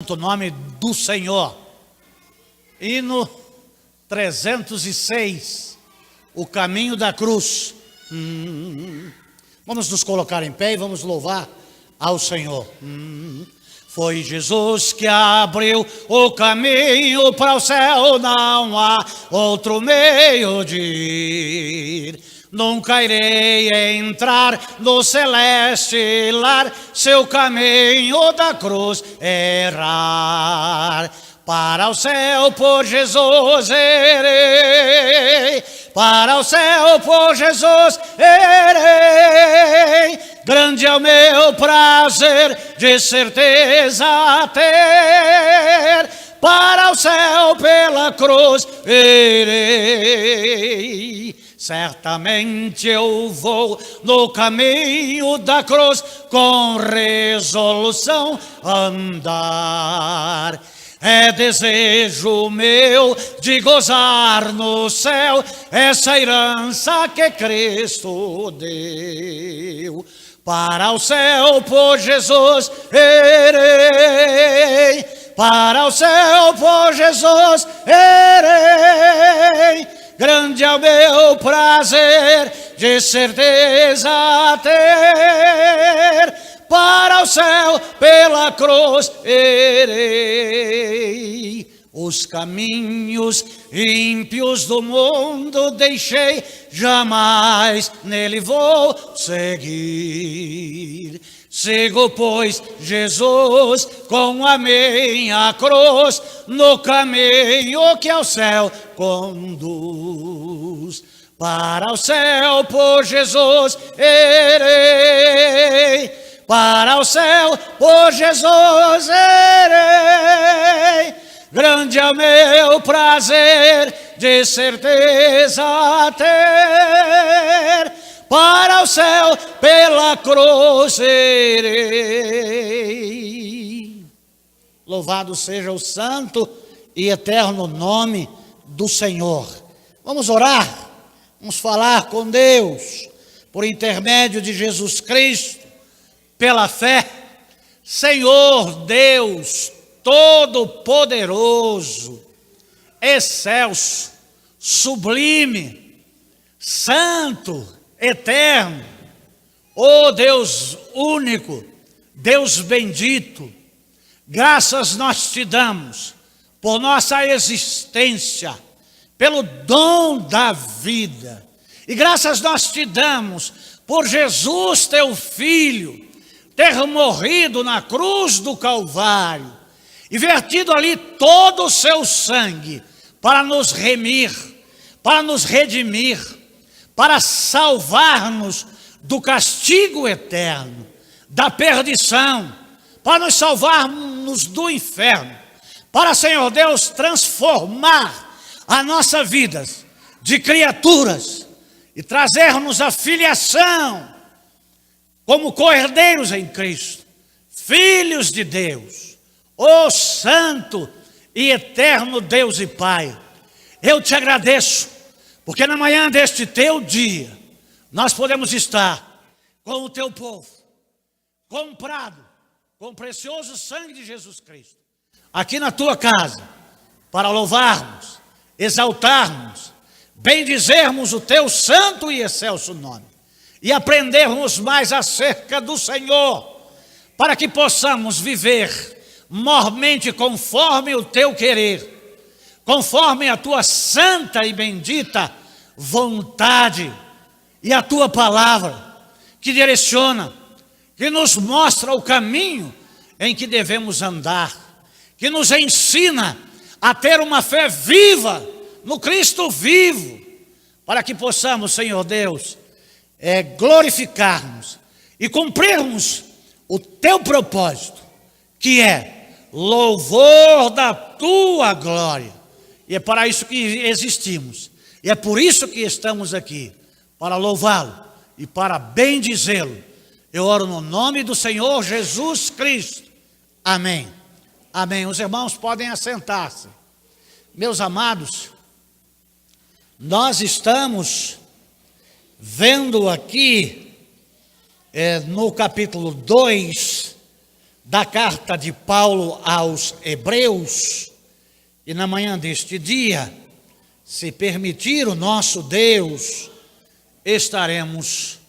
O nome do Senhor. Hino 306, o caminho da cruz. Vamos nos colocar em pé e vamos louvar ao Senhor. Foi Jesus que abriu o caminho para o céu, não há outro meio de ir. Nunca irei entrar no celeste lar, seu caminho da cruz errar. Para o céu por Jesus irei, para o céu por Jesus irei. Grande é o meu prazer, de certeza ter, para o céu pela cruz irei. Certamente eu vou no caminho da cruz, com resolução andar. É desejo meu de gozar no céu essa herança que Cristo deu. Para o céu por Jesus irei, para o céu por Jesus irei. Grande é o meu prazer, de certeza ter, para o céu pela cruz irei. Os caminhos ímpios do mundo deixei, jamais nele vou seguir. Sigo, pois, Jesus com a minha cruz, no caminho que ao céu conduz. Para o céu por Jesus irei, para o céu por Jesus irei. Grande é o meu prazer, de certeza ter, para o céu pela cruz irei. Louvado seja o santo e eterno nome do Senhor. Vamos orar, vamos falar com Deus, por intermédio de Jesus Cristo, pela fé. Senhor Deus Todo-Poderoso, excelso, sublime, santo, eterno, ó Deus único, Deus bendito, graças nós te damos por nossa existência, pelo dom da vida, e graças nós te damos por Jesus teu Filho ter morrido na cruz do Calvário e vertido ali todo o seu sangue para nos remir, para nos redimir, para salvar-nos do castigo eterno, da perdição, para nos salvar-nos do inferno, para, Senhor Deus, transformar a nossa vida de criaturas e trazer-nos a filiação como co-herdeiros em Cristo, filhos de Deus, ó santo e eterno Deus e Pai. Eu te agradeço, porque na manhã deste teu dia, nós podemos estar com o teu povo, comprado com o precioso sangue de Jesus Cristo, aqui na tua casa, para louvarmos, exaltarmos, bendizermos o teu santo e excelso nome, e aprendermos mais acerca do Senhor, para que possamos viver mormente conforme o teu querer, conforme a tua santa e bendita vontade, e a tua palavra que direciona, que nos mostra o caminho em que devemos andar, que nos ensina a ter uma fé viva no Cristo vivo, para que possamos, Senhor Deus, glorificarmos e cumprirmos o teu propósito, que é louvor da tua glória. E é para isso que existimos, e é por isso que estamos aqui, para louvá-lo e para bendizê-lo. Eu oro no nome do Senhor Jesus Cristo. Amém. Amém. Os irmãos podem assentar-se. Meus amados, nós estamos vendo aqui no capítulo 2 da carta de Paulo aos Hebreus. E na manhã deste dia, se permitir o nosso Deus, estaremos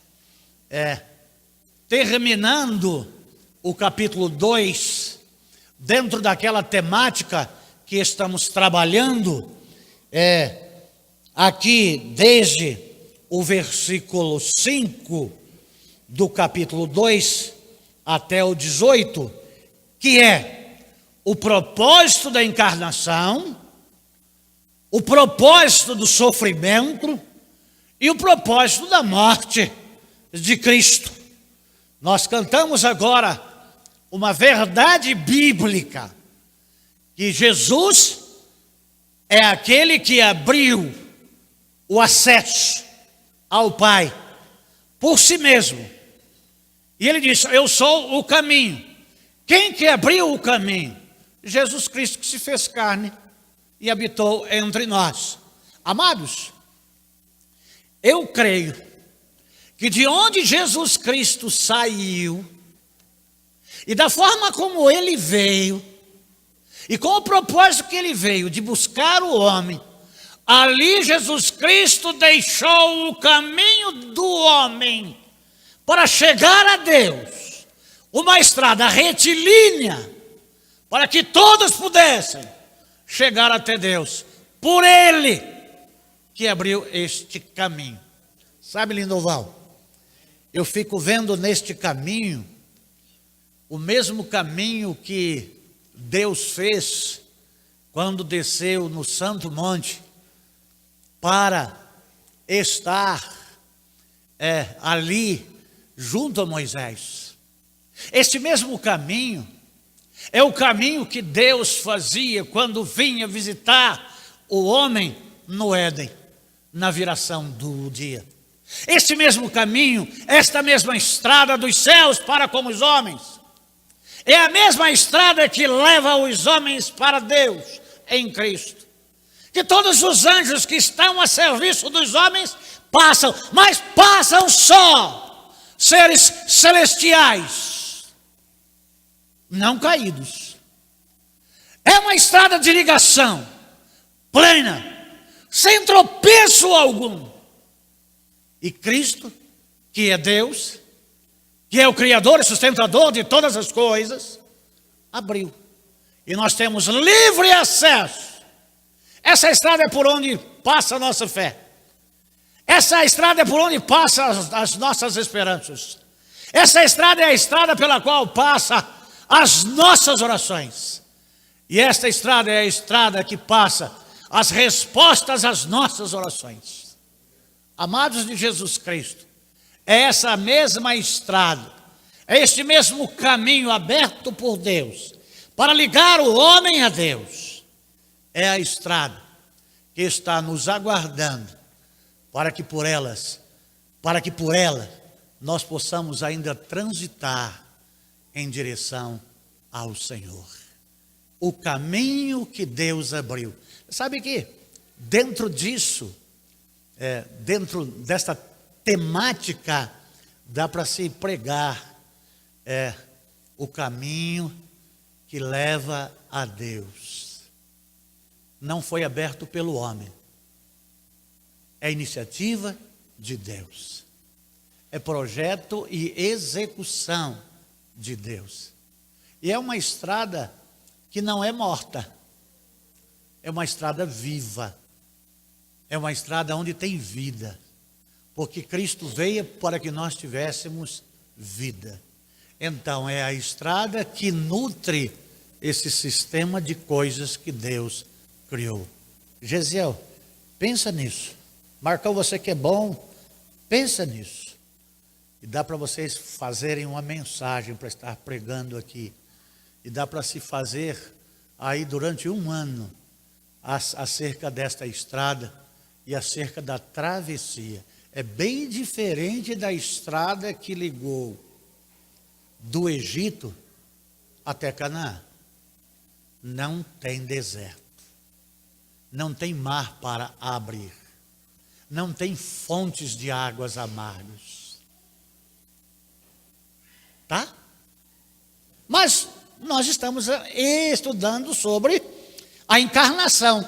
terminando o capítulo 2, dentro daquela temática que estamos trabalhando, aqui desde o versículo 5 do capítulo 2 até o 18, que é o propósito da encarnação, o propósito do sofrimento e o propósito da morte de Cristo. Nós cantamos agora uma verdade bíblica, que Jesus é aquele que abriu o acesso ao Pai por si mesmo. E ele disse: eu sou o caminho. Quem que abriu o caminho? Jesus Cristo, que se fez carne e habitou entre nós. Amados, eu creio que de onde Jesus Cristo saiu, e da forma como ele veio, e com o propósito que ele veio de buscar o homem, ali Jesus Cristo deixou o caminho do homem para chegar a Deus, uma estrada retilínea, para que todos pudessem chegar até Deus, por ele que abriu este caminho. Sabe, Lindoval, eu fico vendo neste caminho o mesmo caminho que Deus fez quando desceu no Santo Monte para estar ali junto a Moisés. Este mesmo caminho é o caminho que Deus fazia quando vinha visitar o homem no Éden, na viração do dia. Este mesmo caminho, esta mesma estrada dos céus para com os homens, é a mesma estrada que leva os homens para Deus em Cristo. Que todos os anjos que estão a serviço dos homens passam, mas passam só seres celestiais, não caídos. É uma estrada de ligação plena, sem tropeço algum. E Cristo, que é Deus, que é o Criador e sustentador de todas as coisas, abriu. E nós temos livre acesso. Essa estrada é por onde passa a nossa fé. Essa estrada é por onde passam as nossas esperanças. Essa estrada é a estrada pela qual passa as nossas orações. E esta estrada é a estrada que passa as respostas às nossas orações. Amados de Jesus Cristo, é essa mesma estrada, é este mesmo caminho aberto por Deus para ligar o homem a Deus. É a estrada que está nos aguardando para que por ela nós possamos ainda transitar em direção ao Senhor. O caminho que Deus abriu. Sabe que dentro disso, dentro desta temática, dá para se pregar o caminho que leva a Deus. Não foi aberto pelo homem. É iniciativa de Deus. É projeto e execução de Deus. E é uma estrada que não é morta. É uma estrada viva. É uma estrada onde tem vida. Porque Cristo veio para que nós tivéssemos vida. Então é a estrada que nutre esse sistema de coisas que Deus criou. Gesiel, pensa nisso. Marcão, você que é bom, pensa nisso. E dá para vocês fazerem uma mensagem para estar pregando aqui. E dá para se fazer aí durante um ano acerca desta estrada e acerca da travessia. É bem diferente da estrada que ligou do Egito até Canaã. Não tem deserto. Não tem mar para abrir. Não tem fontes de águas amargas. Tá? Mas nós estamos estudando sobre a encarnação.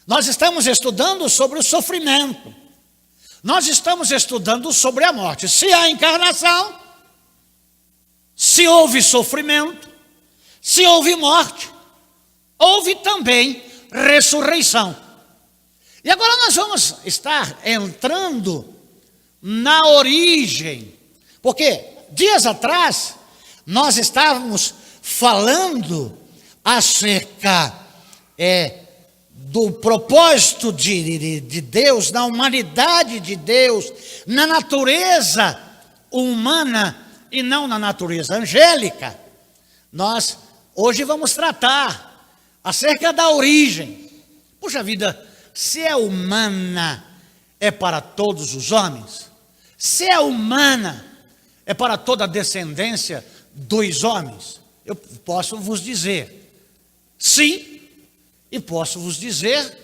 Nós estamos estudando sobre o sofrimento. Nós estamos estudando sobre a morte. Se há encarnação, se houve sofrimento, se houve morte, houve também ressurreição. E agora nós vamos estar entrando na origem, porque dias atrás nós estávamos falando acerca do propósito de Deus, na humanidade de Deus, na natureza humana e não na natureza angélica. Nós hoje vamos tratar acerca da origem. Puxa vida, se é humana, é para todos os homens? Se é humana, é para toda a descendência dos homens? Eu posso vos dizer sim, e posso vos dizer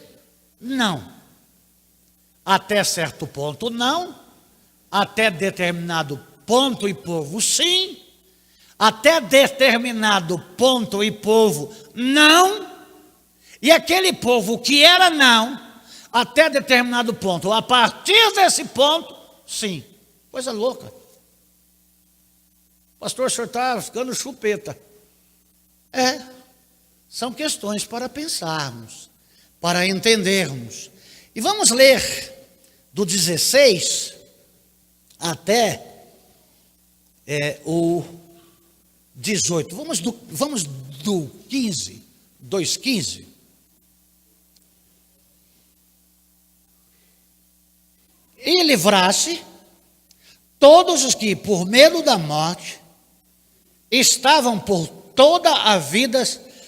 não. Até certo ponto não, até determinado ponto e povo sim, até determinado ponto e povo não, e aquele povo que era não, até determinado ponto, a partir desse ponto, sim. Coisa louca. Pastor, o senhor está ficando chupeta. São questões para pensarmos, para entendermos. E vamos ler do 16 até o 18. Vamos do 15, 2:15. E livrasse todos os que, por medo da morte, estavam por toda a vida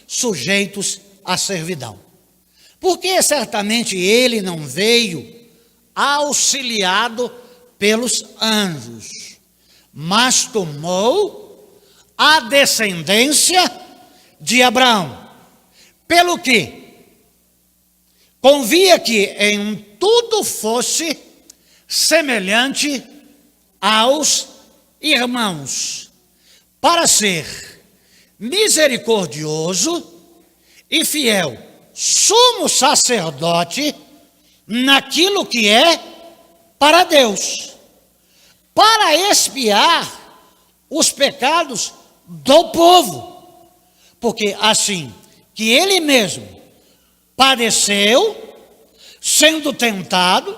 sujeitos à servidão. Porque certamente ele não veio auxiliado pelos anjos, mas tomou a descendência de Abraão. Pelo que convia que em tudo fosse semelhante aos irmãos, para ser misericordioso e fiel, sumo sacerdote naquilo que é para Deus, para expiar os pecados do povo, porque assim que ele mesmo padeceu, sendo tentado,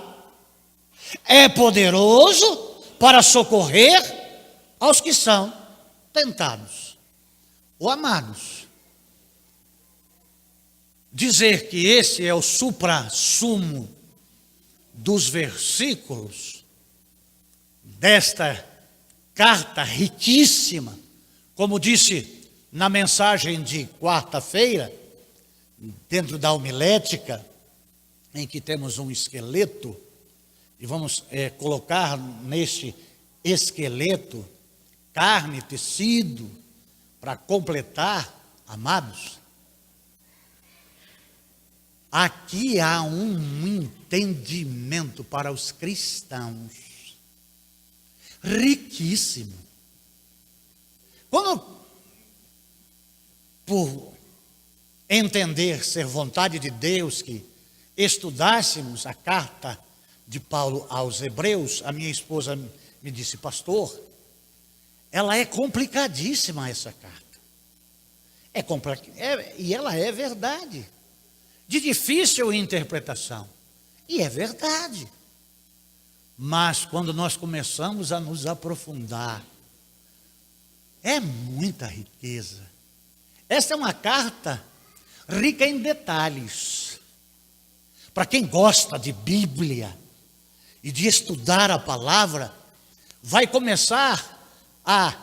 é poderoso para socorrer aos que são tentados. Ou amados, dizer que esse é o suprassumo dos versículos desta carta riquíssima, como disse na mensagem de quarta-feira, dentro da homilética, em que temos um esqueleto, e vamos colocar neste esqueleto carne, tecido, para completar, amados. Aqui há um entendimento para os cristãos riquíssimo. Quando, por entender ser vontade de Deus, que estudássemos a carta de Paulo aos Hebreus, a minha esposa me disse: pastor, ela é complicadíssima essa carta. E ela é verdade, de difícil interpretação, e é verdade. Mas quando nós começamos a nos aprofundar, é muita riqueza. Esta é uma carta rica em detalhes. Para quem gosta de Bíblia e de estudar a palavra, vai começar a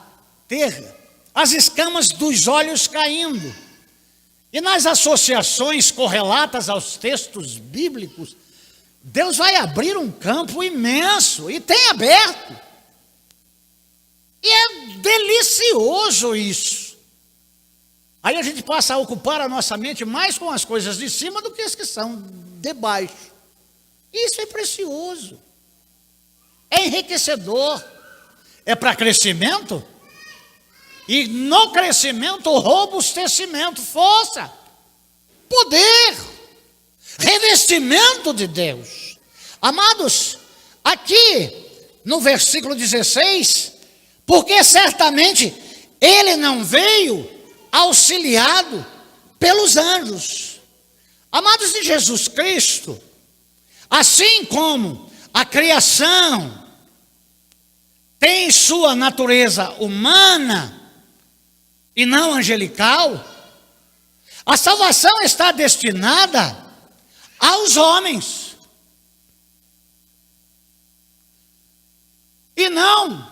ter as escamas dos olhos caindo. E nas associações correlatas aos textos bíblicos, Deus vai abrir um campo imenso, e tem aberto. E é delicioso isso. Aí a gente passa a ocupar a nossa mente mais com as coisas de cima do que as que são de baixo. Isso é precioso. É enriquecedor. É para crescimento? E no crescimento, robustecimento, força, poder, revestimento de Deus. Amados, aqui no versículo 16, porque certamente ele não veio auxiliado pelos anjos. Amados de Jesus Cristo, assim como a criação tem sua natureza humana e não angelical, a salvação está destinada aos homens e não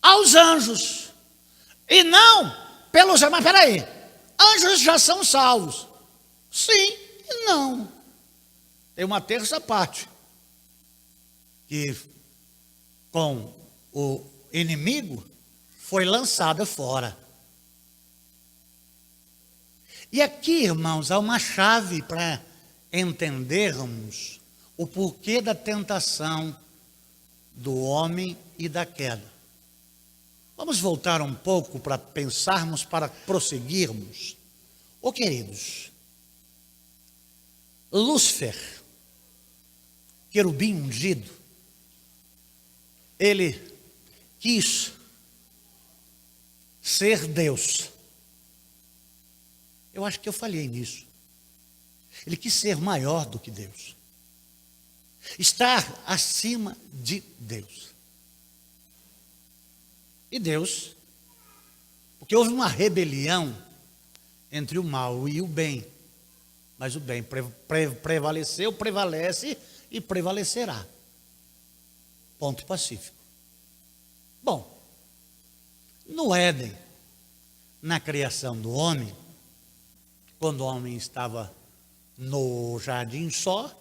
aos anjos, e não pelos... Mas peraí, anjos já são salvos? Sim e não. Tem uma terça parte que com o inimigo foi lançada fora. E aqui, irmãos, há uma chave para entendermos o porquê da tentação do homem e da queda. Vamos voltar um pouco para pensarmos, para prosseguirmos. Queridos, Lúcifer, querubim ungido, ele quis ser Deus. Eu acho que eu falhei nisso. Ele quis ser maior do que Deus, estar acima de Deus. E Deus, porque houve uma rebelião entre o mal e o bem, mas o bem prevaleceu, prevalece e prevalecerá. Ponto pacífico. Bom, no Éden, na criação do homem, quando o homem estava no jardim só,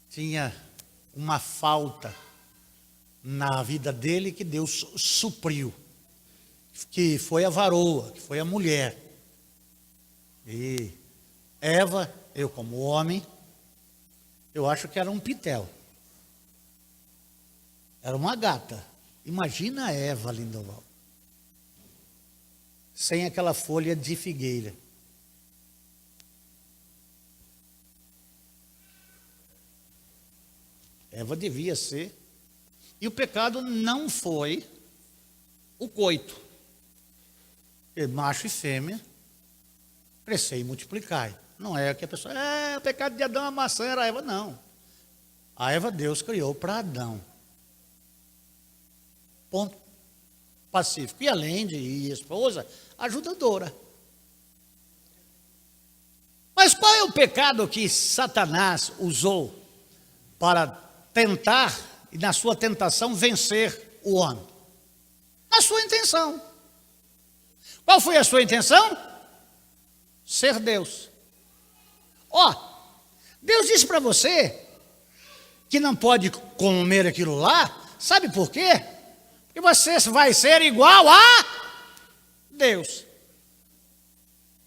tinha uma falta na vida dele que Deus supriu, que foi a varoa, que foi a mulher. E Eva, eu como homem, eu acho que era um pitel. Era uma gata. Imagina a Eva, Lindoval, sem aquela folha de figueira. Eva devia ser. E o pecado não foi o coito. Macho e fêmea, crescer e multiplicar. Não é que a pessoa, o pecado de Adão, a maçã era a Eva, não. A Eva Deus criou para Adão. Ponto pacífico. E além de esposa, ajudadora. Mas qual é o pecado que Satanás usou para tentar, e na sua tentação, vencer o homem? A sua intenção. Qual foi a sua intenção? Ser Deus. Deus disse para você que não pode comer aquilo lá. Sabe por quê? Porque você vai ser igual a Deus.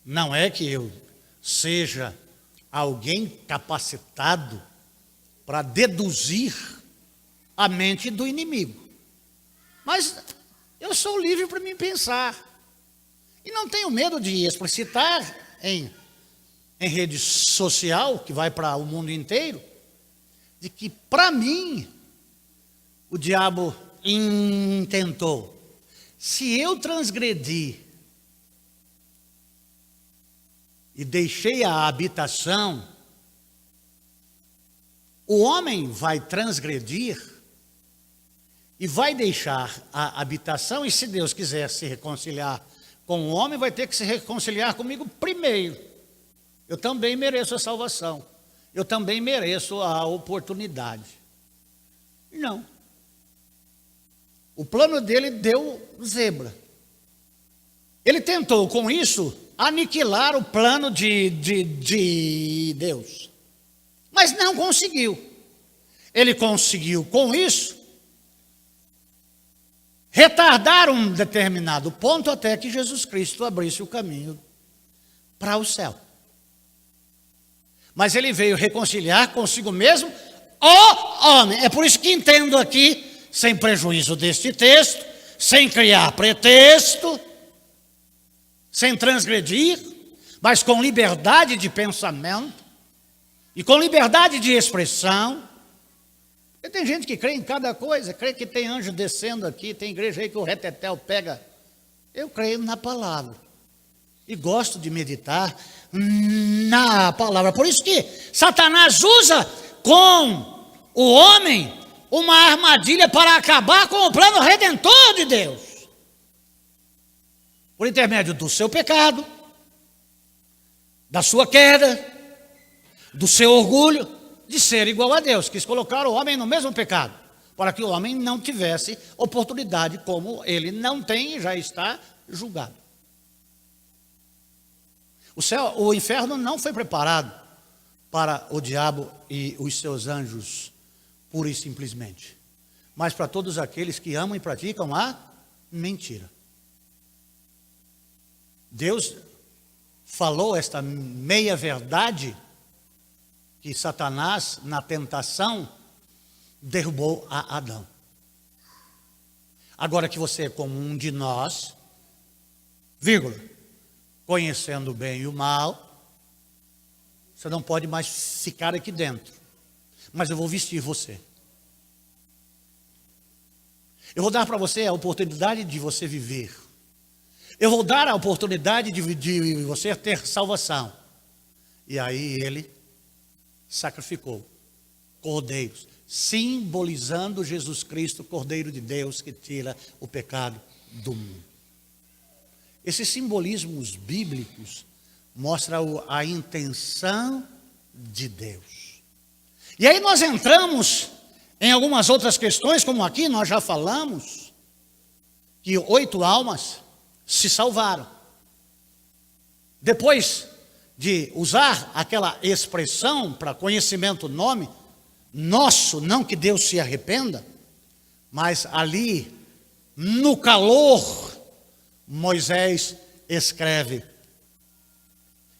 Não é que eu seja alguém capacitado para deduzir a mente do inimigo. Mas eu sou livre para me pensar. E não tenho medo de explicitar em rede social, que vai para o mundo inteiro, de que para mim o diabo intentou. Se eu transgredi e deixei a habitação, o homem vai transgredir e vai deixar a habitação, e se Deus quiser se reconciliar com o homem, vai ter que se reconciliar comigo primeiro. Eu também mereço a salvação. Eu também mereço a oportunidade. Não. O plano dele deu zebra. Ele tentou com isso aniquilar o plano de Deus. Mas não conseguiu. Ele conseguiu com isso retardar um determinado ponto até que Jesus Cristo abrisse o caminho para o céu. Mas ele veio reconciliar consigo mesmo o homem. É por isso que entendo aqui, sem prejuízo deste texto, sem criar pretexto, sem transgredir, mas com liberdade de pensamento e com liberdade de expressão. E tem gente que crê em cada coisa, crê que tem anjo descendo aqui, tem igreja aí que o retetel pega. Eu creio na palavra e gosto de meditar na palavra. Por isso que Satanás usa com o homem uma armadilha para acabar com o plano redentor de Deus. Por intermédio do seu pecado, da sua queda, do seu orgulho de ser igual a Deus. Quis colocar o homem no mesmo pecado, para que o homem não tivesse oportunidade, como ele não tem e já está julgado. O inferno não foi preparado para o diabo e os seus anjos, pura e simplesmente, mas para todos aqueles que amam e praticam a mentira. Deus falou esta meia-verdade que Satanás, na tentação, derrubou a Adão. Agora que você é como um de nós, vírgula, conhecendo o bem e o mal, você não pode mais ficar aqui dentro. Mas eu vou vestir você. Eu vou dar para você a oportunidade de você viver. Eu vou dar a oportunidade de você ter salvação. E aí ele sacrificou cordeiros, simbolizando Jesus Cristo, Cordeiro de Deus, que tira o pecado do mundo. Esses simbolismos bíblicos mostram a intenção de Deus. E aí nós entramos em algumas outras questões, como aqui nós já falamos, que 8 almas se salvaram. Depois de usar aquela expressão para conhecimento, nome, nosso, não que Deus se arrependa, mas ali, no calor, Moisés escreve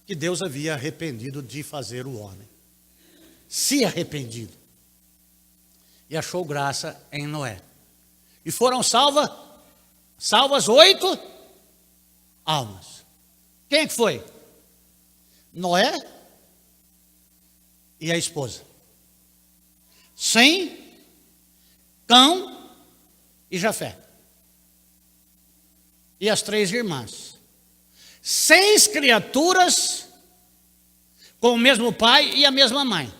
que Deus havia arrependido de fazer o homem. Se arrependido. E achou graça em Noé. E foram salvas 8 almas. Quem é que foi? Noé e a esposa. Sem, Cão e Jafé. E as 3 irmãs. 6 criaturas com o mesmo pai e a mesma mãe.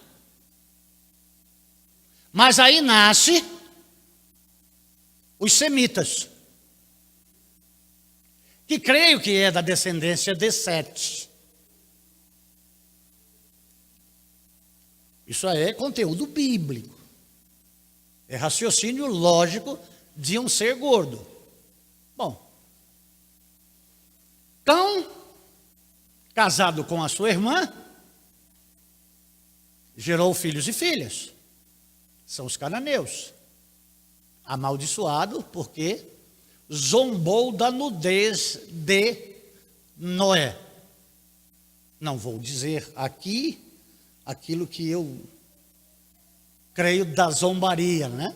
Mas aí nasce os semitas, que creio que é da descendência de Sete. Isso aí é conteúdo bíblico. É raciocínio lógico de um ser gordo. Bom, Cão, casado com a sua irmã, gerou filhos e filhas. São os cananeus. Amaldiçoado porque zombou da nudez de Noé. Não vou dizer aqui aquilo que eu creio da zombaria, né?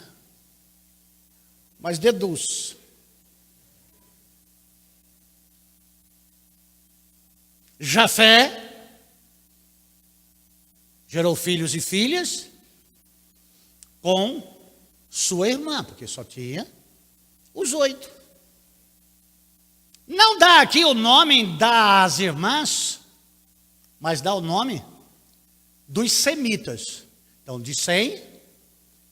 Mas deduz. Jafé gerou filhos e filhas com sua irmã, porque só tinha os 8. Não dá aqui o nome das irmãs, mas dá o nome dos semitas. Então, de Sem,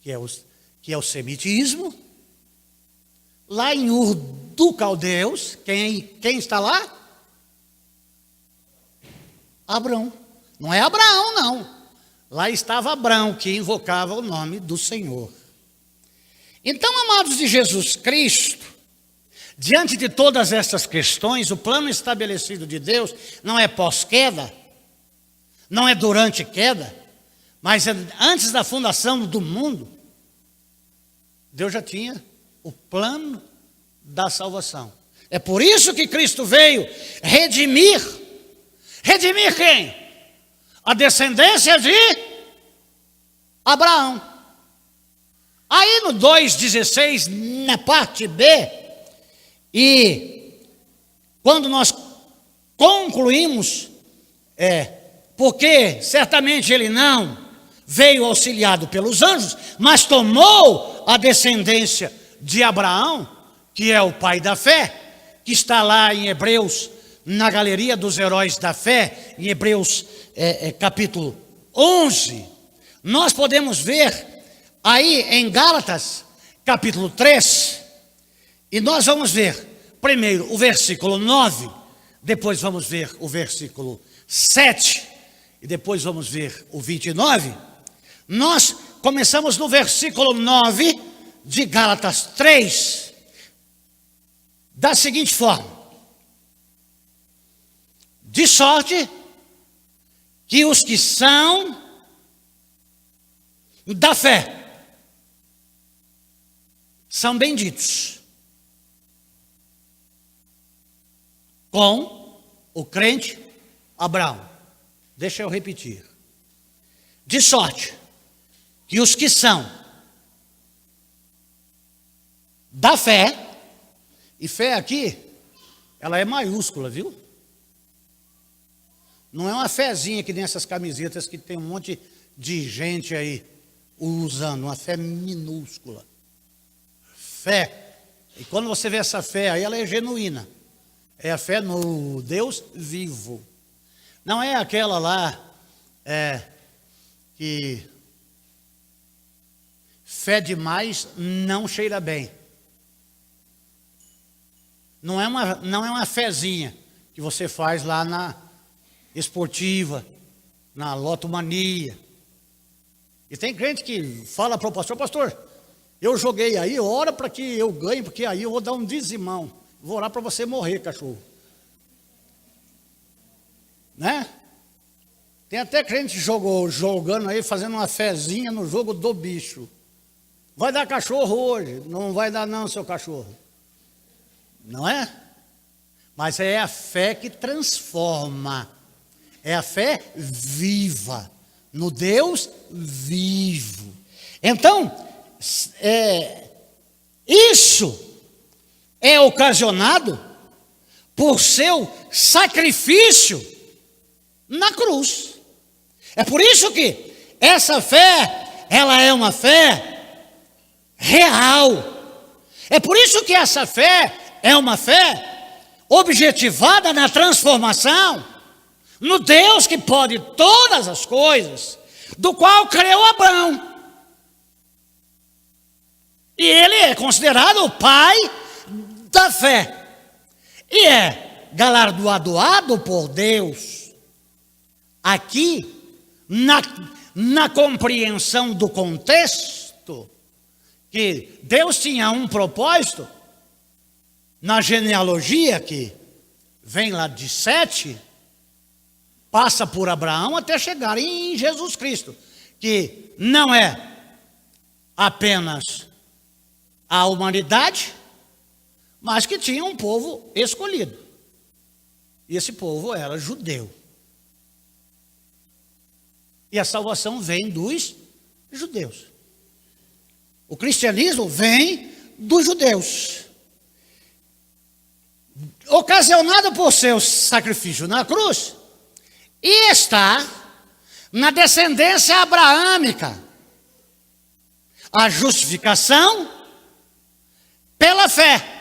que é o semitismo. Lá em Ur do Caldeus, quem está lá? Abrão. Não é Abraão, não. Lá estava Abrão, que invocava o nome do Senhor. Então, amados de Jesus Cristo, diante de todas essas questões, o plano estabelecido de Deus não é pós-queda, não é durante queda, mas é antes da fundação do mundo. Deus já tinha o plano da salvação. É por isso que Cristo veio redimir. Redimir quem? A descendência de Abraão. Aí no 2,16, na parte B, e quando nós concluímos, porque certamente ele não veio auxiliado pelos anjos, mas tomou a descendência de Abraão, que é o pai da fé, que está lá em Hebreus, na galeria dos heróis da fé, em Hebreus capítulo 11. Nós podemos ver aí em Gálatas, capítulo 3, e nós vamos ver primeiro o versículo 9, depois vamos ver o versículo 7, e depois vamos ver o 29. Nós começamos no versículo 9 de Gálatas 3, da seguinte forma: de sorte que os que são da fé são benditos com o crente Abraão. Deixa eu repetir. De sorte que os que são da fé, e fé aqui, ela é maiúscula, viu? Não é uma fezinha que nem essas camisetas que tem um monte de gente aí usando, uma fé minúscula. Fé. E quando você vê essa fé aí, ela é genuína. É a fé no Deus vivo. Não é aquela lá que fé demais não cheira bem. Não é uma fezinha que você faz lá na esportiva, na lotomania. E tem crente que fala para o pastor: pastor, eu joguei aí, ora para que eu ganhe, porque aí eu vou dar um dizimão. Vou orar para você morrer, cachorro. Né? Tem até crente jogando aí, fazendo uma fezinha no jogo do bicho. Vai dar cachorro hoje. Não vai dar não, seu cachorro. Não é? Mas é a fé que transforma. É a fé viva. No Deus vivo. Então, isso é ocasionado por seu sacrifício na cruz. É por isso que essa fé, ela é uma fé real. É por isso que essa fé é uma fé objetivada na transformação, no Deus que pode todas as coisas, do qual creu Abraão. E ele é considerado o pai da fé. E é galardoado por Deus. Aqui, na compreensão do contexto, que Deus tinha um propósito, na genealogia que vem lá de Sete, passa por Abraão até chegar em Jesus Cristo, que não é apenas a humanidade, mas que tinha um povo escolhido. E esse povo era judeu. E a salvação vem dos judeus. O cristianismo vem dos judeus. Ocasionado por seu sacrifício na cruz, e está na descendência abraâmica. A justificação pela fé.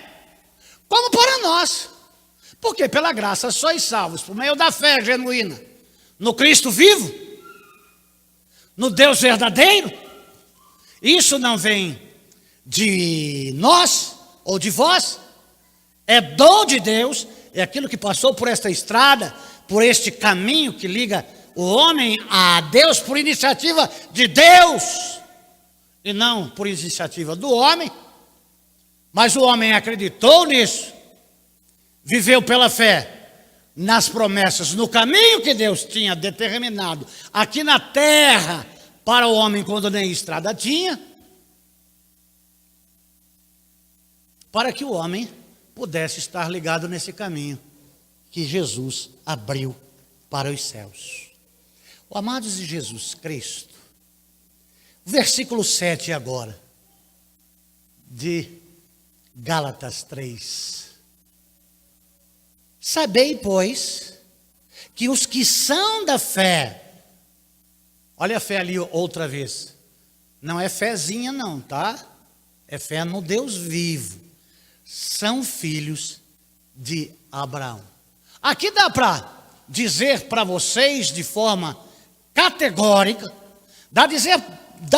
Como para nós. Porque pela graça sois salvos, por meio da fé genuína, no Cristo vivo, no Deus verdadeiro. Isso não vem de nós ou de vós, é dom de Deus, é aquilo que passou por esta estrada, por este caminho que liga o homem a Deus por iniciativa de Deus, e não por iniciativa do homem. Mas o homem acreditou nisso, viveu pela fé nas promessas, no caminho que Deus tinha determinado aqui na terra para o homem quando nem estrada tinha, para que o homem pudesse estar ligado nesse caminho que Jesus abriu para os céus. Oh, amados de Jesus Cristo, versículo 7 agora, de Gálatas 3. Sabei, pois, que os que são da fé, olha a fé ali outra vez, não é fezinha não, tá? É fé no Deus vivo, são filhos de Abraão. Aqui dá para dizer para vocês de forma categórica, dá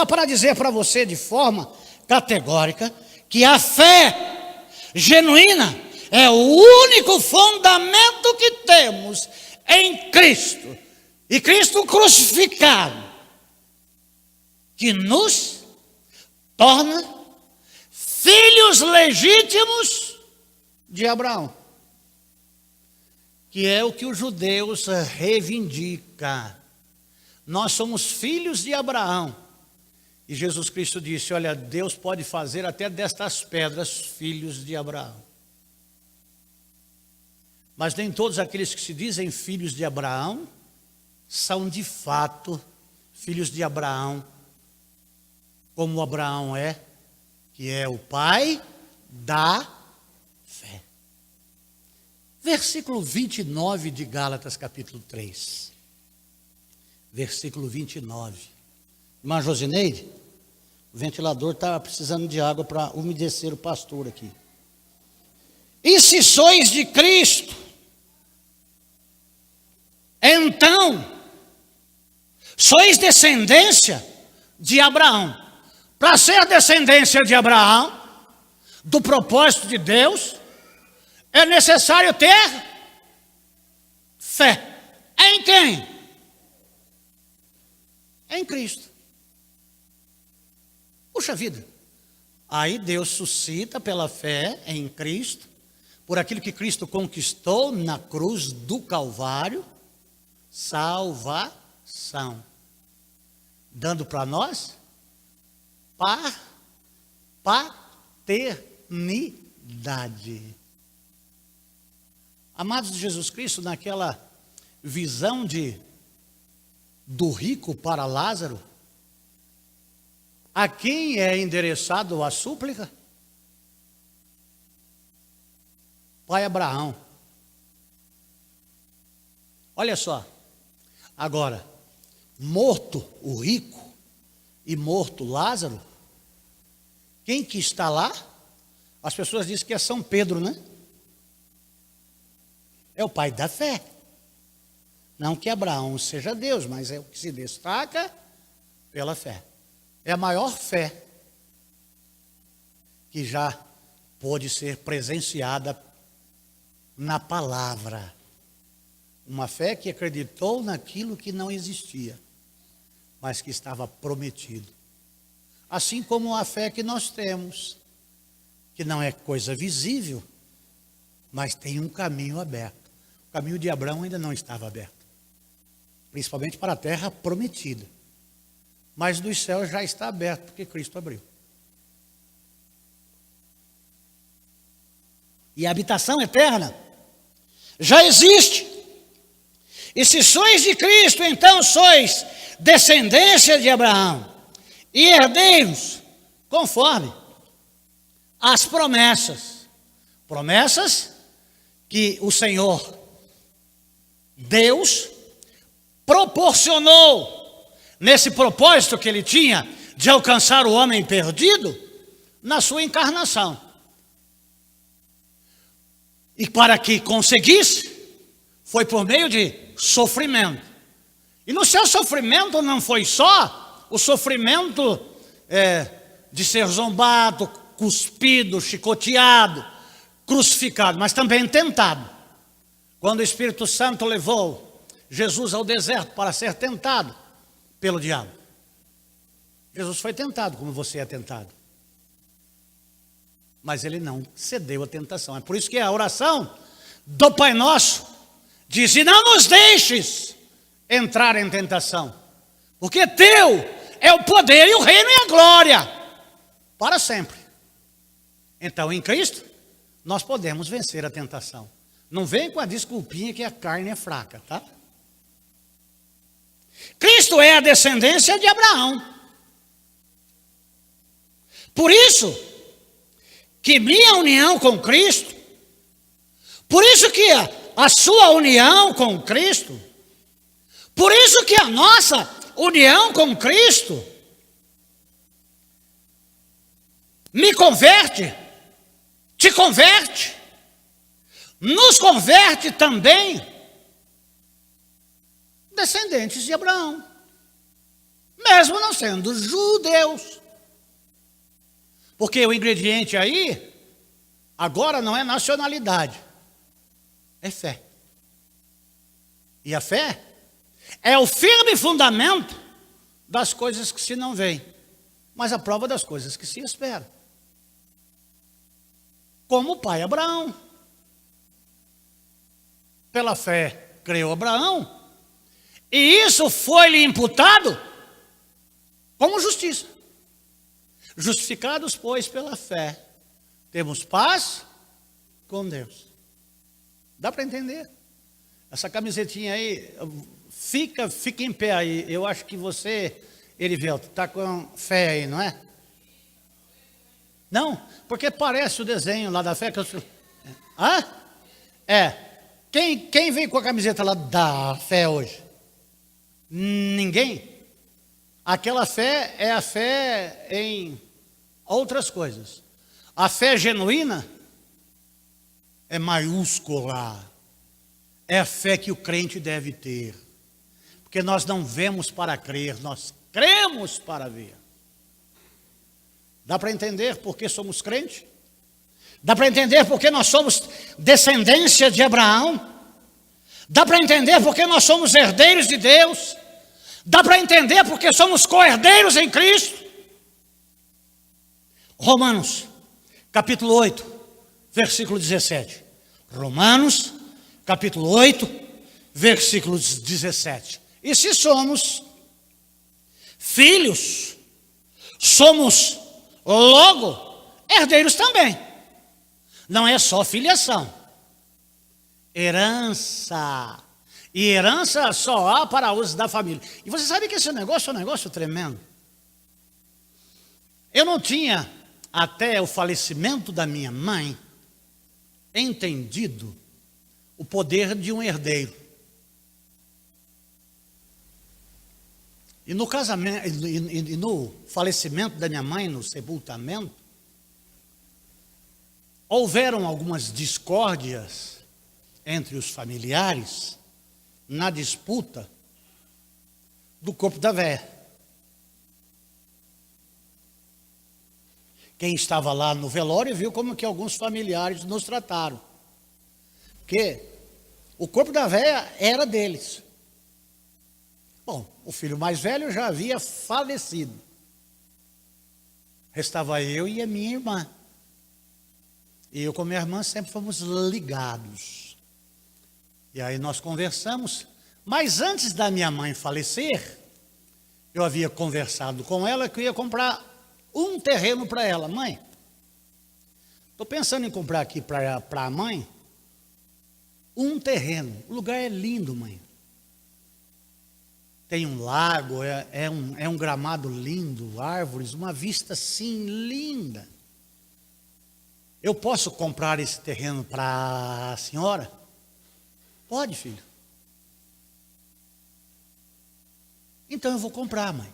para dizer para você de forma categórica que a fé genuína é o único fundamento que temos em Cristo, e Cristo crucificado, que nos torna filhos legítimos de Abraão, que é o que os judeus reivindicam. Nós somos filhos de Abraão. E Jesus Cristo disse, olha, Deus pode fazer até destas pedras filhos de Abraão. Mas nem todos aqueles que se dizem filhos de Abraão são de fato filhos de Abraão, como Abraão é, que é o pai da fé. Versículo 29 de Gálatas, capítulo 3. Versículo 29. Irmã Josineide, o ventilador está precisando de água para umedecer o pastor aqui. E se sois de Cristo, então sois descendência de Abraão. Para ser descendência de Abraão, do propósito de Deus, é necessário ter fé. Em quem? Em Cristo. Puxa vida. Aí Deus suscita pela fé em Cristo, por aquilo que Cristo conquistou na cruz do Calvário, salvação, dando para nós paternidade. Amados de Jesus Cristo, naquela visão do rico para Lázaro, a quem é endereçado a súplica? Pai Abraão. Olha só, agora, morto o rico e morto Lázaro, quem que está lá? As pessoas dizem que é São Pedro, né? É o pai da fé. Não que Abraão seja Deus, mas é o que se destaca pela fé. É a maior fé que já pôde ser presenciada na palavra. Uma fé que acreditou naquilo que não existia, mas que estava prometido. Assim como a fé que nós temos, que não é coisa visível, mas tem um caminho aberto. O caminho de Abraão ainda não estava aberto, principalmente para a terra prometida. Mas dos céus já está aberto, porque Cristo abriu. E a habitação eterna já existe. E se sois de Cristo, então sois descendência de Abraão e herdeiros conforme as promessas. Promessas que o Senhor Deus proporcionou nesse propósito que ele tinha de alcançar o homem perdido na sua encarnação. E para que conseguisse, foi por meio de sofrimento. E no seu sofrimento não foi só o sofrimento de ser zombado, cuspido, chicoteado, crucificado, mas também tentado. Quando o Espírito Santo levou Jesus ao deserto para ser tentado pelo diabo. Jesus foi tentado como você é tentado. Mas ele não cedeu à tentação. É por isso que a oração do Pai Nosso diz: e não nos deixes entrar em tentação, porque teu é o poder e o reino e a glória para sempre. Então em Cristo nós podemos vencer a tentação. Não vem com a desculpinha que a carne é fraca, tá? Cristo é a descendência de Abraão. Por isso que minha união com Cristo, por isso que a sua união com Cristo. Por isso que a nossa união com Cristo me converte, te converte, nos converte também descendentes de Abraão, mesmo não sendo judeus. Porque o ingrediente aí, agora não é nacionalidade, é fé. E a fé é o firme fundamento das coisas que se não veem, mas a prova das coisas que se esperam. Como o pai Abraão. Pela fé creu Abraão, e isso foi-lhe imputado como justiça. Justificados, pois, pela fé, temos paz com Deus. Dá para entender? Essa camisetinha aí, fica em pé aí. Eu acho que você, Erivelto, está com fé aí, não é? Não, porque parece o desenho lá da fé. Hã? É. Quem veio com a camiseta lá da fé hoje? Ninguém? Aquela fé é a fé em outras coisas. A fé genuína é maiúscula. É a fé que o crente deve ter. Porque nós não vemos para crer, nós cremos para ver. Dá para entender por que somos crentes? Dá para entender por que nós somos descendência de Abraão? Dá para entender por que nós somos herdeiros de Deus? Dá para entender por que somos co-herdeiros em Cristo? Romanos, capítulo 8, versículo 17. Romanos, capítulo 8, versículo 17. E se somos filhos, somos logo herdeiros também. Não é só filiação. Herança. E herança só há para uso da família. E você sabe que esse negócio é um negócio tremendo. Eu não tinha, até o falecimento da minha mãe, entendido o poder de um herdeiro. E no casamento, e no falecimento da minha mãe, no sepultamento, houveram algumas discórdias entre os familiares na disputa do corpo da véia. Quem estava lá no velório viu como que alguns familiares nos trataram. Porque o corpo da véia era deles. Bom, o filho mais velho já havia falecido. Restava eu e a minha irmã. E eu com minha irmã sempre fomos ligados. E aí nós conversamos. Mas antes da minha mãe falecer, eu havia conversado com ela que eu ia comprar um terreno para ela. Mãe, estou pensando em comprar aqui para a mãe um terreno. O lugar é lindo, mãe. Tem um lago, é um gramado lindo, árvores, uma vista assim linda. Eu posso comprar esse terreno para a senhora? Pode, filho. Então eu vou comprar, mãe.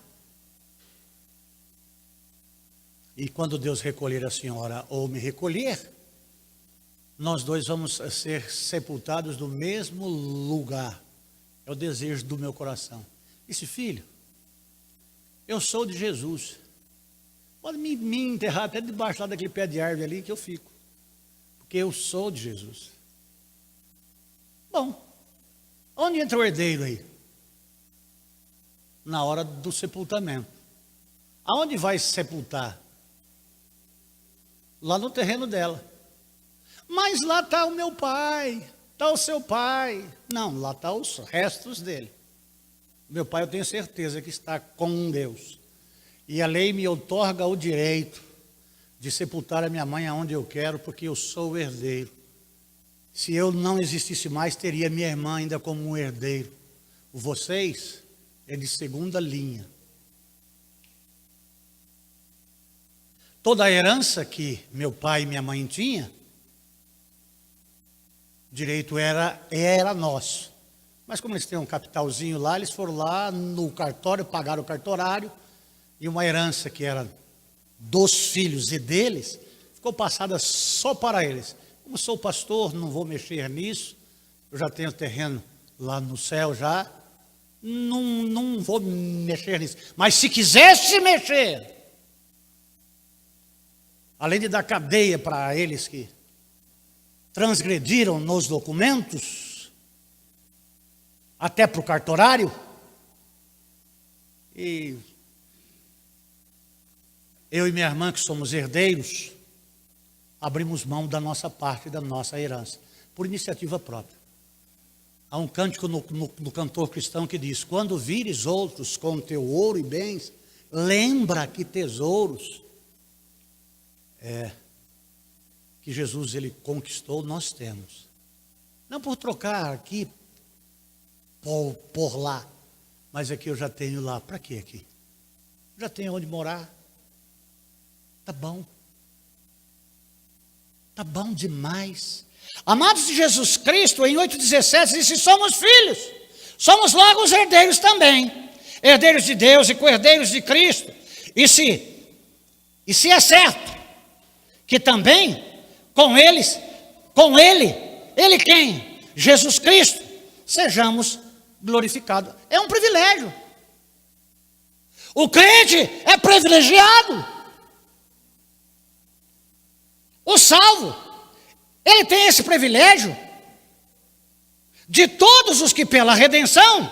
E quando Deus recolher a senhora ou me recolher, nós dois vamos ser sepultados no mesmo lugar. É o desejo do meu coração. Disse, filho, eu sou de Jesus. Pode me enterrar até debaixo lá daquele pé de árvore ali que eu fico. Porque eu sou de Jesus. Bom, onde entra o herdeiro aí? Na hora do sepultamento. Aonde vai se sepultar? Lá no terreno dela. Mas lá está o meu pai, está o seu pai. Não, lá estão os restos dele. Meu pai, eu tenho certeza que está com Deus. E a lei me outorga o direito de sepultar a minha mãe aonde eu quero, porque eu sou o herdeiro. Se eu não existisse mais, teria minha irmã ainda como um herdeiro. Vocês é de segunda linha. Toda a herança que meu pai e minha mãe tinham, direito era nosso. Mas como eles têm um capitalzinho lá, eles foram lá no cartório, pagaram o cartorário, e uma herança que era dos filhos e deles, ficou passada só para eles. Como sou pastor, não vou mexer nisso, eu já tenho terreno lá no céu já, não vou mexer nisso. Mas se quisesse mexer, além de dar cadeia para eles que transgrediram nos documentos, até para o cartorário, e eu e minha irmã, que somos herdeiros, abrimos mão da nossa parte, da nossa herança, por iniciativa própria. Há um cântico no cantor cristão que diz: quando vires outros com teu ouro e bens, lembra que tesouros que Jesus ele conquistou, nós temos. Não por trocar aqui por lá, mas aqui eu já tenho lá. Para quê aqui? Já tenho onde morar. Tá bom. Tá bom demais. Amados de Jesus Cristo, em 8,17 disse: somos filhos, somos logo os herdeiros também, herdeiros de Deus e co-herdeiros de Cristo. E se é certo que também com ele quem? Jesus Cristo, sejamos glorificados. É um privilégio. O crente é privilegiado. O salvo, ele tem esse privilégio de todos os que pela redenção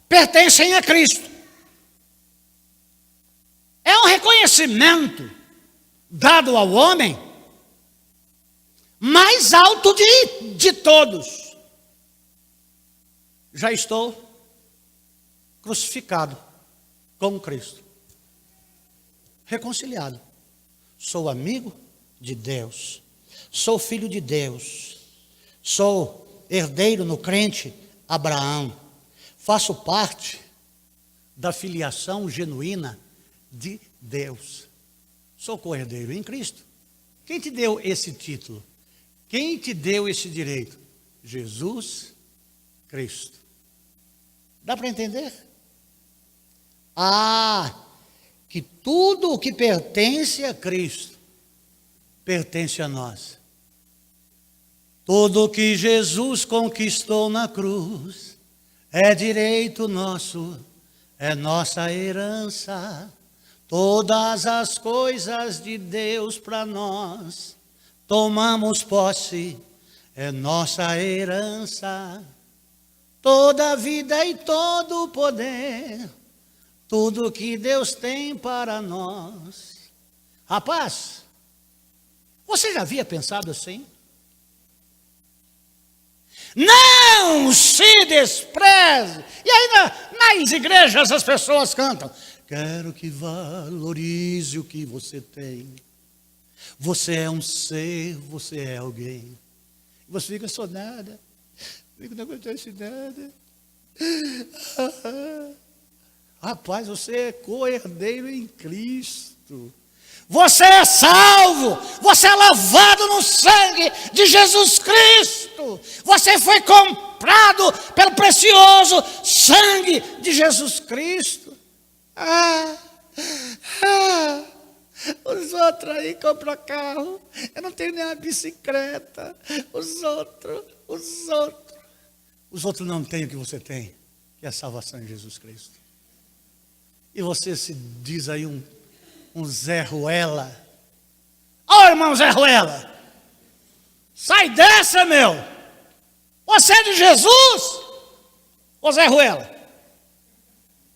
pertencem a Cristo. É um reconhecimento dado ao homem mais alto de todos. Já estou crucificado com Cristo, reconciliado, sou amigo de Deus, sou filho de Deus, sou herdeiro no crente Abraão, faço parte da filiação genuína de Deus, sou co-herdeiro em Cristo. Quem te deu esse título? Quem te deu esse direito? Jesus Cristo. Dá para entender? Que tudo o que pertence a Cristo pertence a nós. Tudo o que Jesus conquistou na cruz é direito nosso, é nossa herança. Todas as coisas de Deus para nós tomamos posse, é nossa herança. Toda a vida e todo o poder, tudo que Deus tem para nós. Rapaz, você já havia pensado assim? Não se despreze. E aí nas igrejas as pessoas cantam: quero que valorize o que você tem. Você é um ser, você é alguém. Você fica: sou nada. Não acontece nada. Rapaz, você é co-herdeiro em Cristo. Você é salvo. Você é lavado no sangue de Jesus Cristo. Você foi comprado pelo precioso sangue de Jesus Cristo. Os outros aí compram carro. Eu não tenho nem uma bicicleta. Os outros não têm o que você tem, que é a salvação em Jesus Cristo. E você se diz aí um Zé Ruela. Irmão Zé Ruela, sai dessa, meu. Você é de Jesus? Ô Zé Ruela,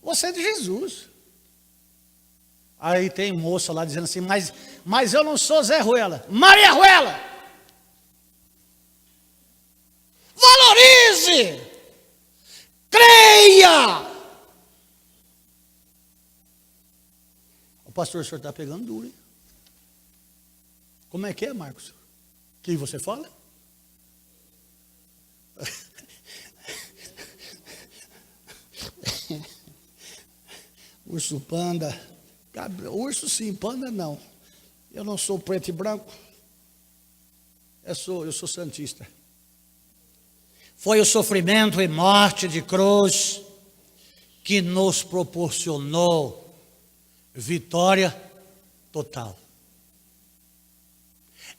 você é de Jesus. Aí tem moça lá dizendo assim: mas eu não sou Zé Ruela. Maria Ruela, valorize, creia. O pastor, o senhor está pegando duro, hein? Como é que é, Marcos? O que você fala? Urso, panda. Urso sim, panda não. Eu não sou preto e branco. Eu sou santista. Foi o sofrimento e morte de cruz que nos proporcionou vitória total.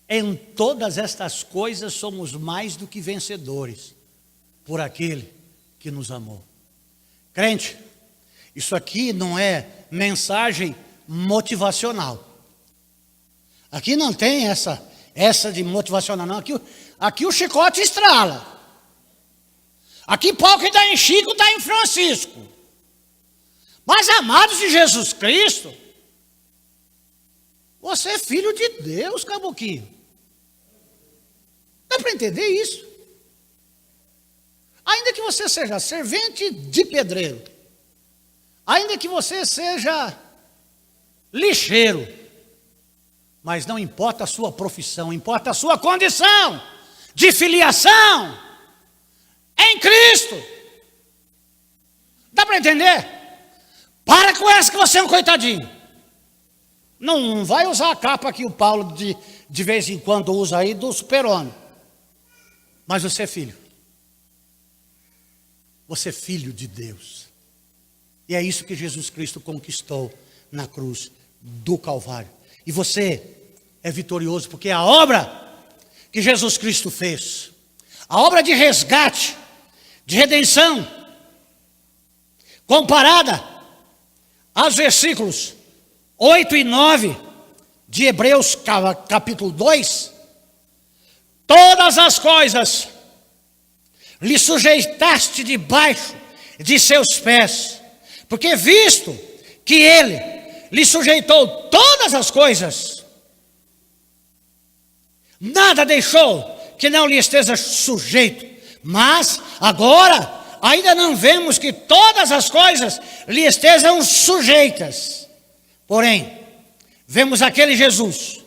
Em todas estas coisas somos mais do que vencedores por aquele que nos amou. Crente, isso aqui não é mensagem motivacional. Aqui não tem essa de motivacional, não. Aqui o chicote estrala. Aqui pau que dá em Chico, dá em Francisco. Mas amados de Jesus Cristo, você é filho de Deus, caboquinho. Dá para entender isso? Ainda que você seja servente de pedreiro, ainda que você seja lixeiro, mas não importa a sua profissão, importa a sua condição de filiação em Cristo. Dá para entender? Para com essa que você é um coitadinho. Não vai usar a capa que o Paulo de vez em quando usa aí do super-homem. Mas você é filho. Você é filho de Deus. E é isso que Jesus Cristo conquistou na cruz do Calvário. E você é vitorioso porque a obra que Jesus Cristo fez, a obra de resgate, de redenção, comparada aos versículos 8 e 9 de Hebreus capítulo 2, todas as coisas lhe sujeitaste debaixo de seus pés, porque visto que ele lhe sujeitou todas as coisas, nada deixou que não lhe esteja sujeito. Mas agora ainda não vemos que todas as coisas lhe estejam sujeitas. Porém, vemos aquele Jesus,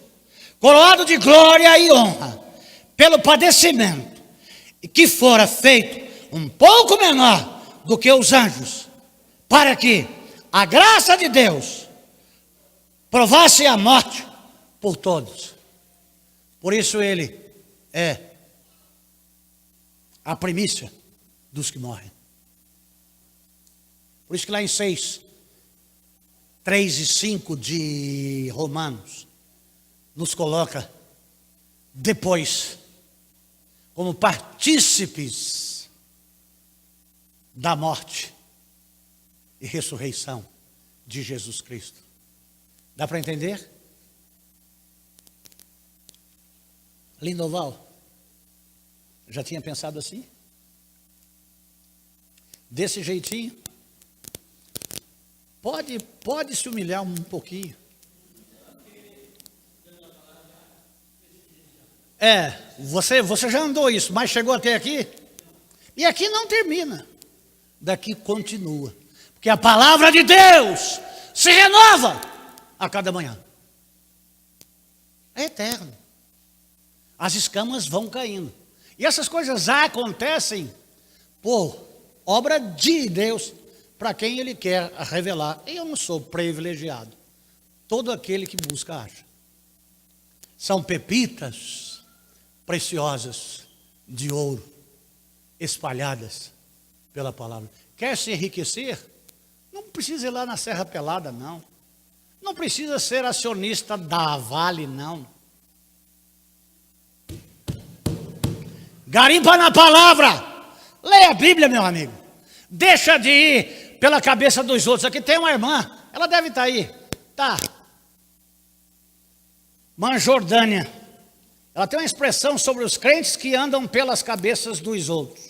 coroado de glória e honra, pelo padecimento, que fora feito um pouco menor do que os anjos, para que a graça de Deus provasse a morte por todos. Por isso ele é a primícia dos que morrem. Por isso que lá em 6, 3 e 5 de Romanos, nos coloca depois como partícipes da morte e ressurreição de Jesus Cristo. Dá para entender? Lindoval, já tinha pensado assim? Desse jeitinho? Pode se humilhar um pouquinho. Você já andou isso, mas chegou até aqui? E aqui não termina. Daqui continua. Porque a palavra de Deus se renova a cada manhã. É eterno. As escamas vão caindo. E essas coisas acontecem por obra de Deus, para quem Ele quer revelar. E eu não sou privilegiado. Todo aquele que busca acha. São pepitas preciosas de ouro, espalhadas pela palavra. Quer se enriquecer? Não precisa ir lá na Serra Pelada, não. Não precisa ser acionista da Vale, não. Garimpa na palavra. Leia a Bíblia, meu amigo. Deixa de ir pela cabeça dos outros. Aqui tem uma irmã, ela deve estar aí. Tá. Mãe Jordânia. Ela tem uma expressão sobre os crentes que andam pelas cabeças dos outros.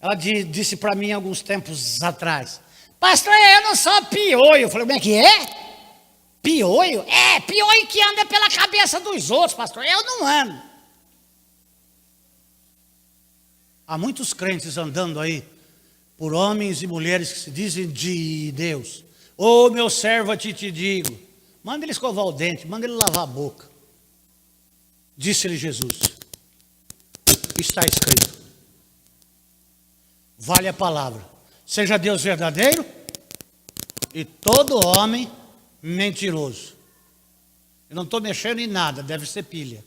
Ela disse para mim alguns tempos atrás: pastor, eu não sou pioio. Eu falei: como é que é? Pioio? É, pioio que anda pela cabeça dos outros, pastor. Eu não ando. Há muitos crentes andando aí por homens e mulheres que se dizem de Deus. Ô, meu servo, a ti te digo, manda ele escovar o dente, manda ele lavar a boca. Disse-lhe Jesus: está escrito, vale a palavra, seja Deus verdadeiro e todo homem mentiroso. Eu não estou mexendo em nada, deve ser pilha.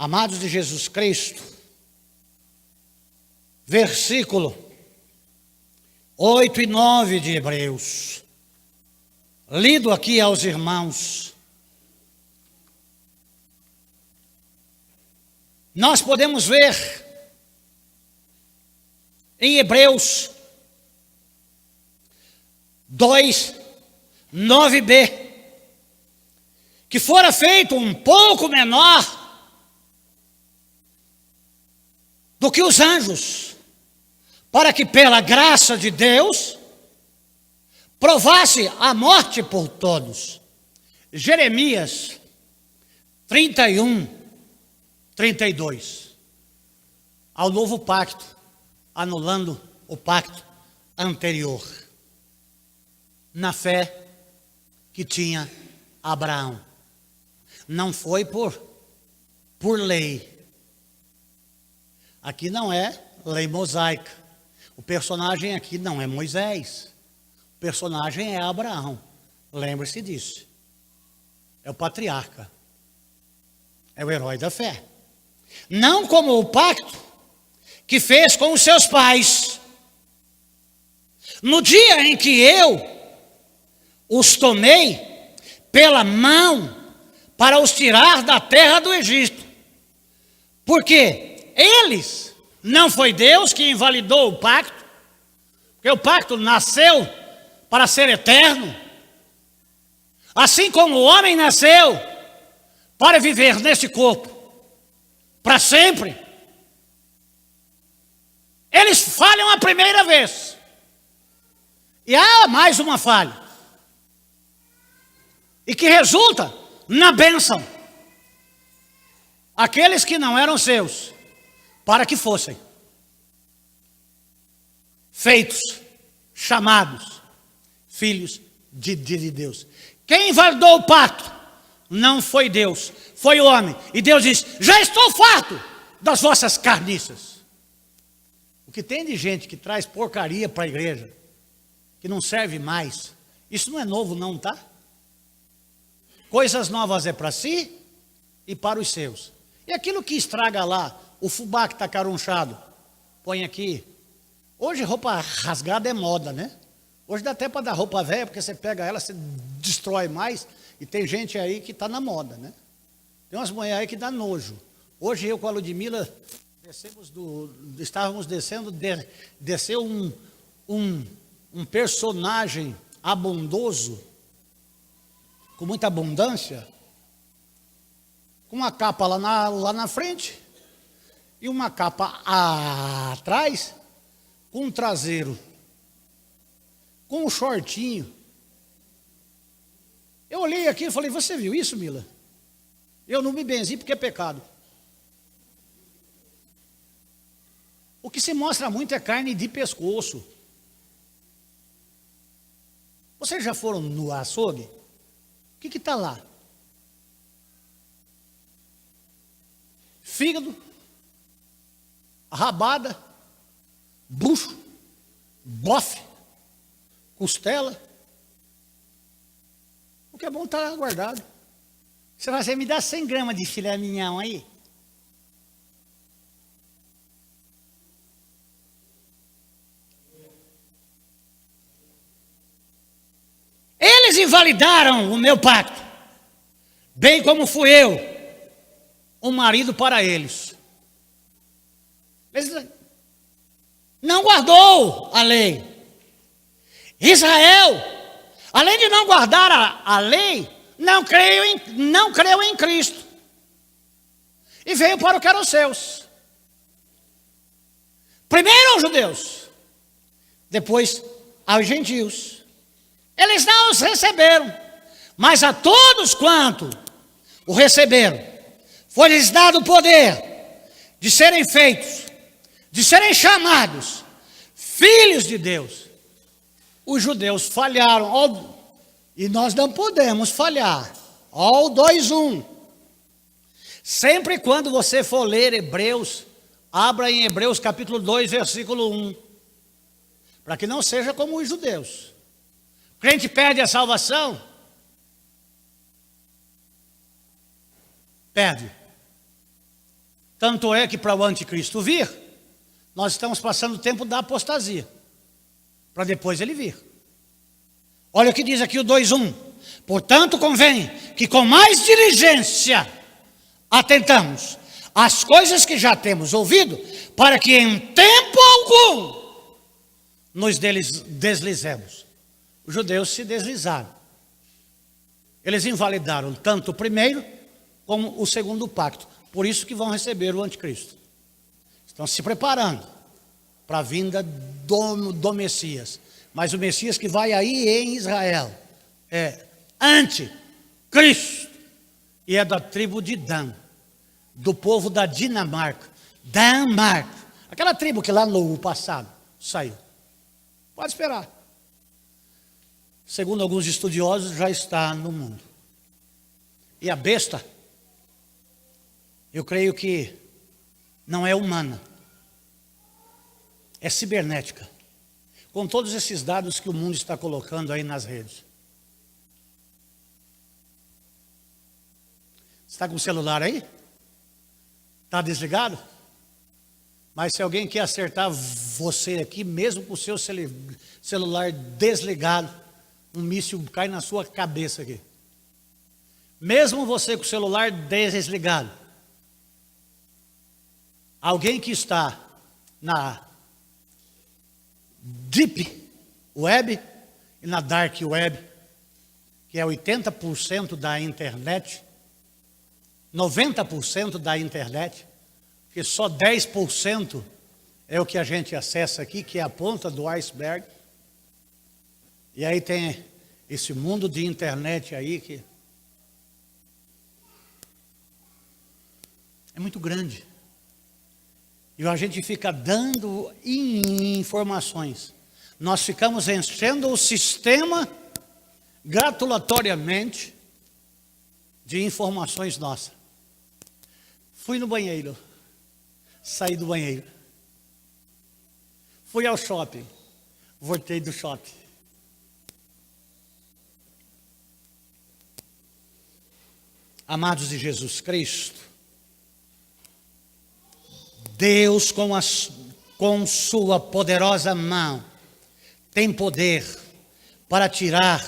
Amados de Jesus Cristo, versículo 8 e 9 de Hebreus, lido aqui aos irmãos. Nós podemos ver em Hebreus 2, 9b, que fora feito um pouco menor do que os anjos, para que pela graça de Deus provasse a morte por todos. Jeremias 31, 32. Ao novo pacto, anulando o pacto anterior, na fé que tinha Abraão. Não foi por lei. Aqui não é lei mosaica. O personagem aqui não é Moisés. O personagem é Abraão. Lembre-se disso. É o patriarca. É o herói da fé. Não como o pacto que fez com os seus pais. No dia em que eu os tomei pela mão para os tirar da terra do Egito. Porque eles, não foi Deus que invalidou o pacto, porque o pacto nasceu para ser eterno, assim como o homem nasceu para viver nesse corpo para sempre. Eles falham a primeira vez, e há mais uma falha, e que resulta na bênção. Aqueles que não eram seus, para que fossem feitos, chamados filhos de Deus. Quem invalidou o pacto não foi Deus, foi o homem. E Deus disse: já estou farto das vossas carniças. O que tem de gente que traz porcaria para a igreja, que não serve mais, isso não é novo não, tá? Coisas novas é para si e para os seus. E aquilo que estraga lá, o fubá que está carunchado, põe aqui. Hoje roupa rasgada é moda, né? Hoje dá até para dar roupa velha, porque você pega ela, você destrói mais. E tem gente aí que está na moda, né? Tem umas mulheres aí que dá nojo. Hoje eu com a Ludmila, estávamos descendo, desceu um personagem abundoso, com muita abundância, com uma capa lá na frente e uma capa atrás, com um traseiro, com um shortinho. Eu olhei aqui e falei: você viu isso, Mila? Eu não me benzi porque é pecado. O que se mostra muito é carne de pescoço. Vocês já foram no açougue? O que está lá? Fígado, rabada, bucho, bofe, costela. O que é bom está guardado. Você vai me dar 100 gramas de filé mignon aí? Eles invalidaram o meu pacto, bem como fui eu, um marido para eles. Eles não guardou a lei. Israel, além de não guardar a lei, não creu em Cristo. E veio para o que eram os seus. Primeiro aos judeus, depois aos gentios. Eles não os receberam, mas a todos quanto o receberam, foi-lhes dado o poder de serem feitos, de serem chamados filhos de Deus. Os judeus falharam, e nós não podemos falhar. Ó, o 2:1. Sempre quando você for ler Hebreus, abra em Hebreus capítulo 2, versículo 1. Para que não seja como os judeus. O crente perde a salvação? Perde. Tanto é que para o anticristo vir, nós estamos passando o tempo da apostasia, para depois ele vir. Olha o que diz aqui o 2:1. Portanto, convém que com mais diligência atentamos às coisas que já temos ouvido, para que em tempo algum nos deslizemos. Os judeus se deslizaram. Eles invalidaram tanto o primeiro como o segundo pacto. Por isso que vão receber o anticristo. Estão se preparando para a vinda do Messias. Mas o Messias que vai aí em Israel é anticristo. E é da tribo de Dan, do povo da Dinamarca. Danmark. Aquela tribo que lá no passado saiu. Pode esperar. Segundo alguns estudiosos, já está no mundo. E a besta, eu creio que não é humana, é cibernética. Com todos esses dados que o mundo está colocando aí nas redes. Está com o celular aí? Está desligado? Mas se alguém quer acertar você aqui, mesmo com o seu celular desligado, um míssil cai na sua cabeça aqui. Mesmo você com o celular desligado, alguém que está na Deep Web e na Dark Web, que é 80% da internet, 90% da internet, porque só 10% é o que a gente acessa aqui, que é a ponta do iceberg. E aí tem esse mundo de internet aí que é muito grande. E a gente fica dando informações. Nós ficamos enchendo o sistema gratulatoriamente de informações nossas. Fui no banheiro, saí do banheiro. Fui ao shopping, voltei do shopping. Amados de Jesus Cristo, Deus com sua poderosa mão tem poder para tirar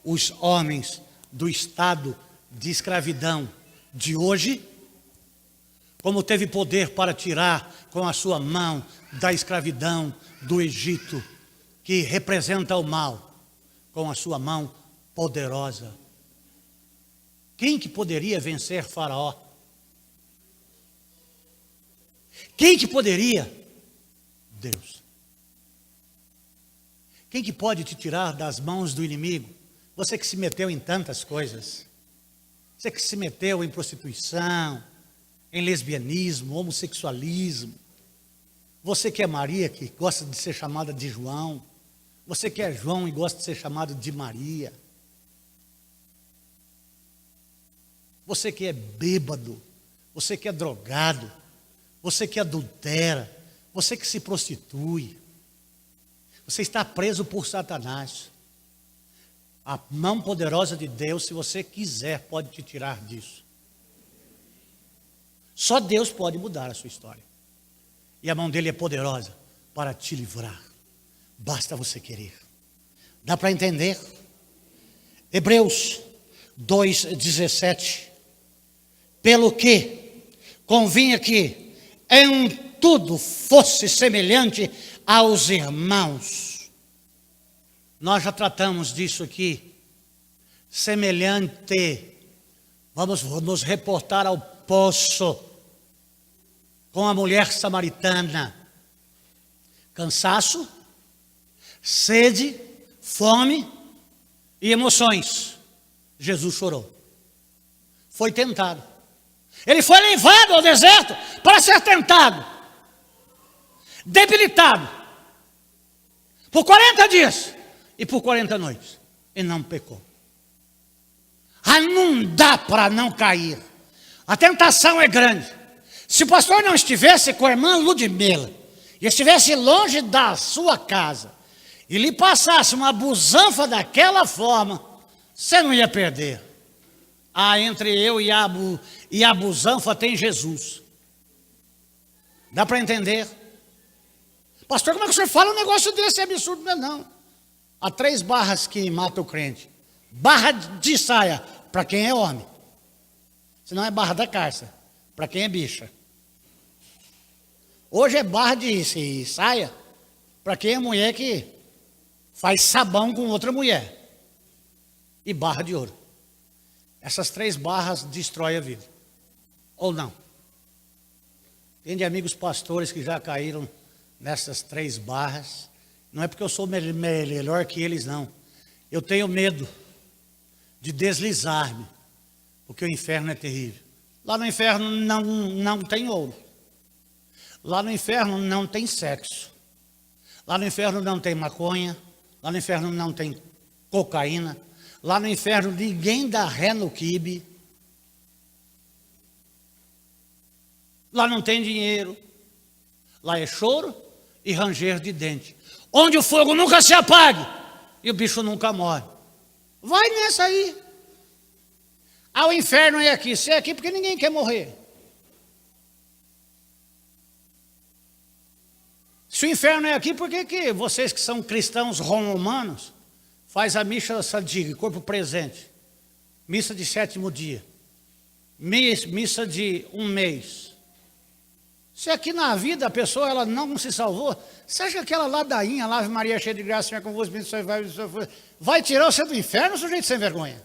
os homens do estado de escravidão de hoje, como teve poder para tirar com a sua mão da escravidão do Egito, que representa o mal, com a sua mão poderosa. Quem que poderia vencer Faraó? Quem que poderia? Deus. Quem que pode te tirar das mãos do inimigo? Você que se meteu em tantas coisas. Você que se meteu em prostituição, em lesbianismo, homossexualismo. Você que é Maria, que gosta de ser chamada de João. Você que é João e gosta de ser chamado de Maria. Você que é bêbado. Você que é drogado. Você que adultera. Você que se prostitui. Você está preso por Satanás. A mão poderosa de Deus, se você quiser, pode te tirar disso. Só Deus pode mudar a sua história. E a mão dele é poderosa para te livrar. Basta você querer. Dá para entender? Hebreus 2:17. Pelo que convinha que em tudo fosse semelhante aos irmãos. Nós já tratamos disso aqui. Semelhante. Vamos nos reportar ao poço com a mulher samaritana. Cansaço, sede, fome e emoções. Jesus chorou. Foi tentado. Ele foi levado ao deserto para ser tentado. Debilitado. Por 40 dias e por 40 noites. E não pecou. Não dá para não cair. A tentação é grande. Se o pastor não estivesse com a irmã Ludmila e estivesse longe da sua casa e lhe passasse uma busanfa daquela forma, você não ia perder. Entre eu e a busanfa tem Jesus. Dá para entender? Pastor, como é que o senhor fala um negócio desse? É absurdo, não é não. Há 3 barras que matam o crente. Barra de saia, para quem é homem. Senão é barra da carça, para quem é bicha. Hoje é barra de saia, para quem é mulher que faz sabão com outra mulher. E barra de ouro. Essas 3 barras destroem a vida. Ou não? Tem de amigos pastores que já caíram nessas 3 barras. Não é porque eu sou melhor que eles, não. Eu tenho medo de deslizar-me, porque o inferno é terrível. Lá no inferno não tem ouro. Lá no inferno não tem sexo. Lá no inferno não tem maconha. Lá no inferno não tem cocaína. Lá no inferno ninguém dá ré no quibe. Lá não tem dinheiro. Lá é choro e ranger de dente. Onde o fogo nunca se apague e o bicho nunca morre. Vai nessa aí. Ah, o inferno é aqui. Se é aqui porque ninguém quer morrer. Se o inferno é aqui, por que vocês que são cristãos romanos faz a missa de corpo presente, missa de 7º dia, missa de 1 mês? Se aqui na vida a pessoa ela não se salvou, você acha que aquela ladainha, lá, Ave Maria cheia de graça, Senhor é convosco, vai tirar você do inferno, sujeito sem vergonha?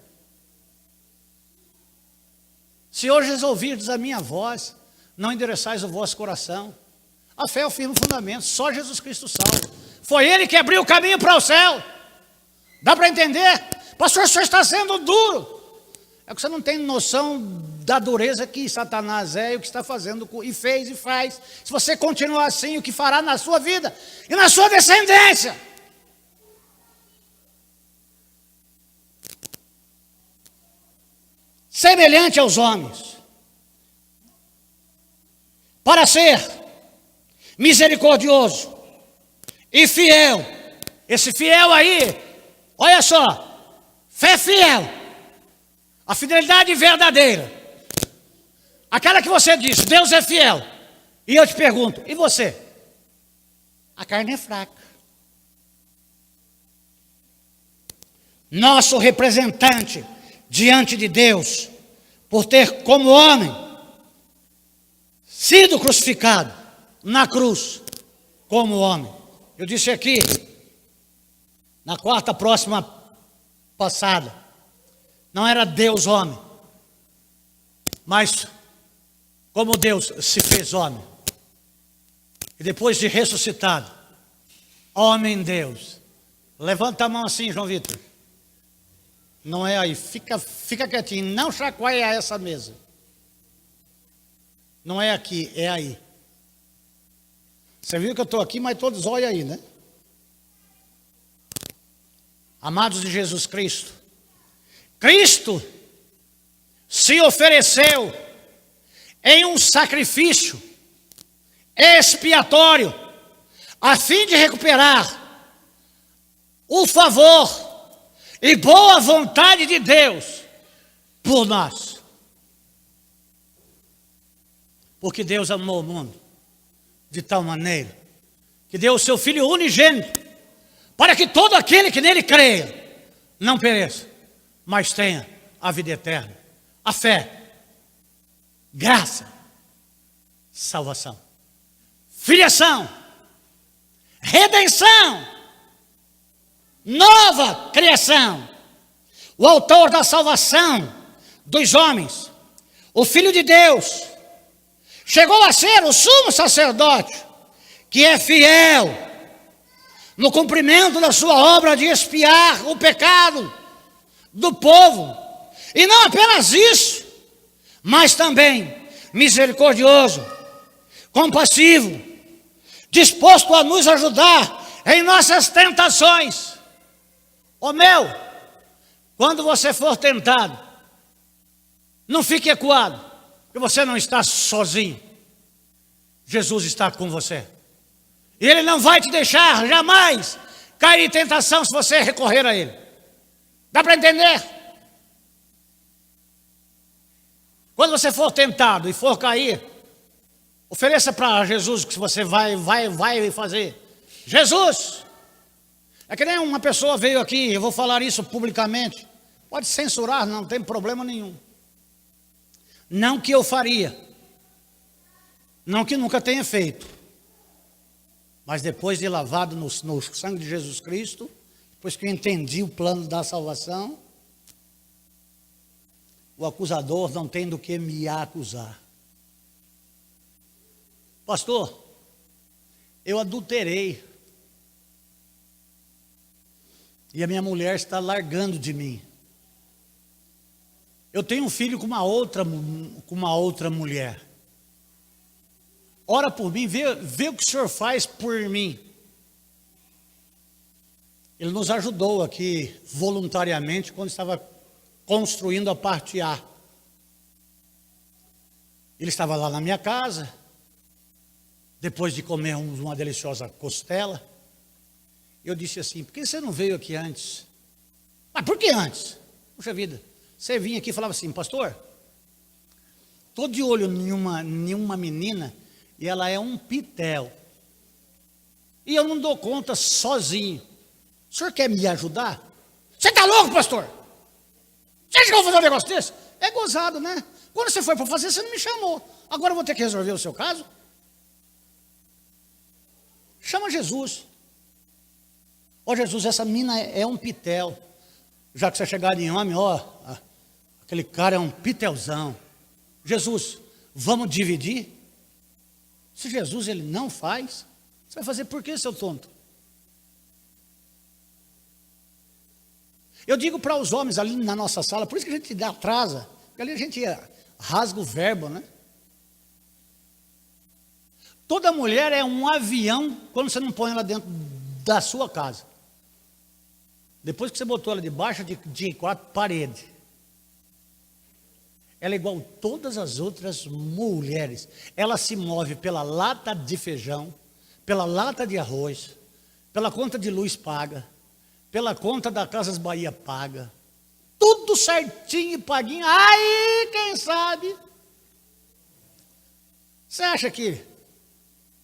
Se hoje ouvirdes a minha voz, não endereçais o vosso coração. A fé é o firme fundamento, só Jesus Cristo salva. Foi Ele que abriu o caminho para o céu. Dá para entender? Pastor, o senhor está sendo duro. É que você não tem noção da dureza que Satanás é e o que está fazendo, e fez e faz. Se você continuar assim, o que fará na sua vida e na sua descendência? Semelhante aos homens, para ser misericordioso e fiel. Esse fiel aí, olha só, fé fiel, a fidelidade verdadeira, aquela que você diz, Deus é fiel. E eu te pergunto, e você? A carne é fraca. Nosso representante diante de Deus, por ter como homem sido crucificado na cruz como homem. Eu disse aqui, na quarta próxima passada, não era Deus homem, mas como Deus se fez homem. E depois de ressuscitado, homem Deus. Levanta a mão assim, João Vitor. Não é aí, fica quietinho, não chacoalha essa mesa. Não é aqui, é aí. Você viu que eu estou aqui, mas todos olham aí, né? Amados de Jesus Cristo, Cristo se ofereceu em um sacrifício expiatório, a fim de recuperar o favor e boa vontade de Deus por nós. Porque Deus amou o mundo de tal maneira que deu o seu Filho unigênito para que todo aquele que nele creia não pereça, mas tenha a vida eterna, a fé, graça, salvação, filiação, redenção, nova criação. O autor da salvação dos homens, o Filho de Deus, chegou a ser o sumo sacerdote, que é fiel no cumprimento da sua obra de expiar o pecado do povo. E não apenas isso, mas também misericordioso, compassivo, disposto a nos ajudar em nossas tentações. Ô meu, quando você for tentado, não fique acuado, porque você não está sozinho. Jesus está com você. E Ele não vai te deixar jamais cair em tentação se você recorrer a Ele. Dá para entender? Quando você for tentado e for cair, Ofereça para Jesus o que você vai fazer. Jesus! É que nem uma pessoa veio aqui, eu vou falar isso publicamente. Pode censurar, não tem problema nenhum. Não que eu faria. Não que nunca tenha feito. Mas depois de lavado no sangue de Jesus Cristo, depois que eu entendi o plano da salvação, o acusador não tem do que me acusar. Pastor, eu adulterei. E a minha mulher está largando de mim. Eu tenho um filho com uma outra mulher. Ora por mim, vê o que o senhor faz por mim. Ele nos ajudou aqui voluntariamente quando estava construindo a parte A. Ele estava lá na minha casa, depois de comer uma deliciosa costela. Eu disse assim: por que você não veio aqui antes? Mas por que antes? Puxa vida, você vinha aqui e falava assim: pastor, estou de olho em uma menina e ela é um pitel. E eu não dou conta sozinho. O senhor quer me ajudar? Você está louco, pastor? Você acha que eu vou fazer um negócio desse? É gozado, né? Quando você foi para fazer, você não me chamou. Agora eu vou ter que resolver o seu caso? Chama Jesus. Ó Jesus, essa mina é um pitel. Já que você chegar em homem, ó, aquele cara é um pitelzão. Jesus, vamos dividir? Se Jesus ele não faz, você vai fazer por quê, seu tonto? Eu digo para os homens ali na nossa sala, por isso que a gente atrasa, porque ali a gente rasga o verbo, né? Toda mulher é um avião quando você não põe ela dentro da sua casa. Depois que você botou ela debaixo de 4 paredes, ela é igual a todas as outras mulheres. Ela se move pela lata de feijão, pela lata de arroz, pela conta de luz paga, pela conta da Casas Bahia paga. Tudo certinho e paguinho. Aí, quem sabe? Você acha que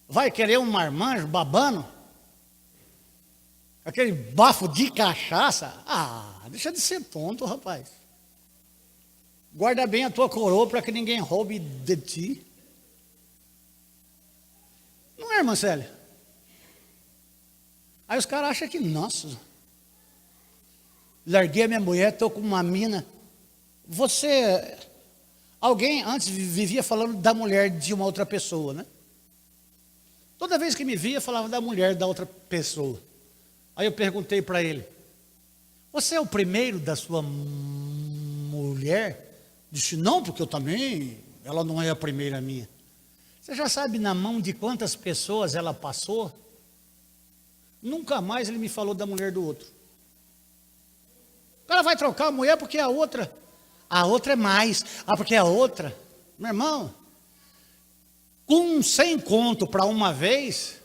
vai querer um marmanjo babando? Aquele bafo de cachaça? Ah, deixa de ser tonto, rapaz. Guarda bem a tua coroa para que ninguém roube de ti. Não é, irmã Célia? Aí os caras acham que, nossa, larguei a minha mulher, estou com uma mina. Alguém antes vivia falando da mulher de uma outra pessoa, né? Toda vez que me via, falava da mulher da outra pessoa. Aí eu perguntei para ele: você é o primeiro da sua mulher? Disse: não, porque eu também, ela não é a primeira minha. Você já sabe na mão de quantas pessoas ela passou? Nunca mais ele me falou da mulher do outro. O cara vai trocar a mulher porque a outra é mais. Porque a outra, meu irmão, com 100 conto para uma vez,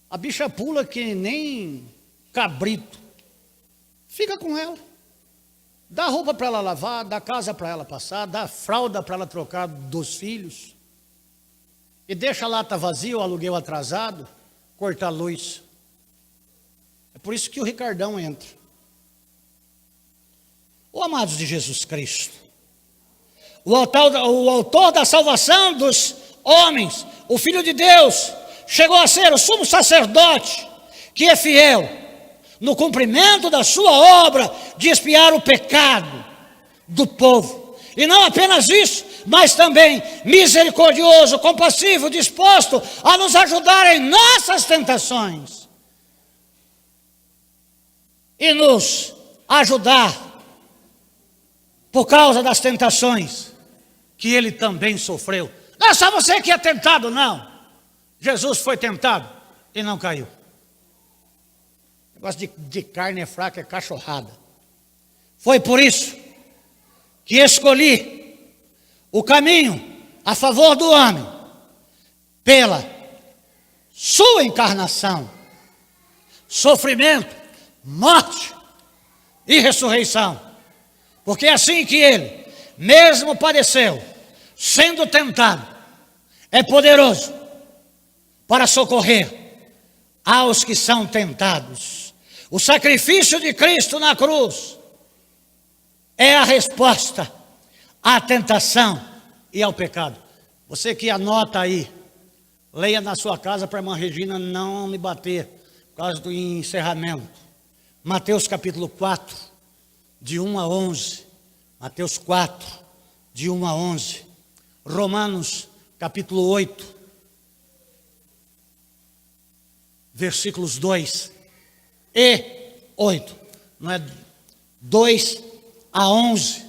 a bicha pula que nem cabrito. Fica com ela. Dá roupa para ela lavar, dá casa para ela passar, dá fralda para ela trocar dos filhos. E deixa a lata vazia, o aluguel atrasado, cortar a luz. É por isso que o Ricardão entra. Ô amados de Jesus Cristo, o autor da salvação dos homens, o Filho de Deus, chegou a ser o sumo sacerdote, que é fiel no cumprimento da sua obra de expiar o pecado do povo. E não apenas isso, mas também misericordioso, compassivo, disposto a nos ajudar em nossas tentações e nos ajudar por causa das tentações que ele também sofreu. Não é só você que é tentado, não. Jesus foi tentado e não caiu. Negócio de carne fraca é cachorrada. Foi por isso que escolhi o caminho a favor do homem, pela sua encarnação, sofrimento, morte e ressurreição. Porque é assim que ele mesmo padeceu, sendo tentado é poderoso para socorrer aos que são tentados. O sacrifício de Cristo na cruz é a resposta à tentação e ao pecado. Você que anota aí, leia na sua casa para a irmã Regina não me bater por causa do encerramento. Mateus capítulo 4, de 1 a 11. Mateus 4, de 1 a 11. Romanos capítulo 8, versículos 2 e 8. Não é 2 a 11.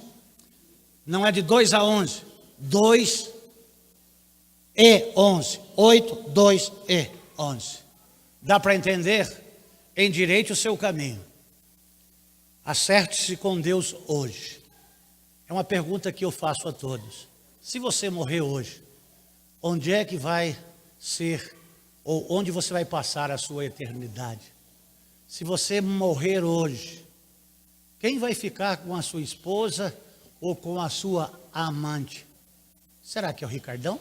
Não é de 2 a 11. 2 e 11. 8, 2 e 11. Dá para entender? Endireite o seu caminho. Acerte-se com Deus hoje. É uma pergunta que eu faço a todos. Se você morrer hoje, onde é que vai ser, ou onde você vai passar a sua eternidade? Se você morrer hoje, quem vai ficar com a sua esposa ou com a sua amante? Será que é o Ricardão?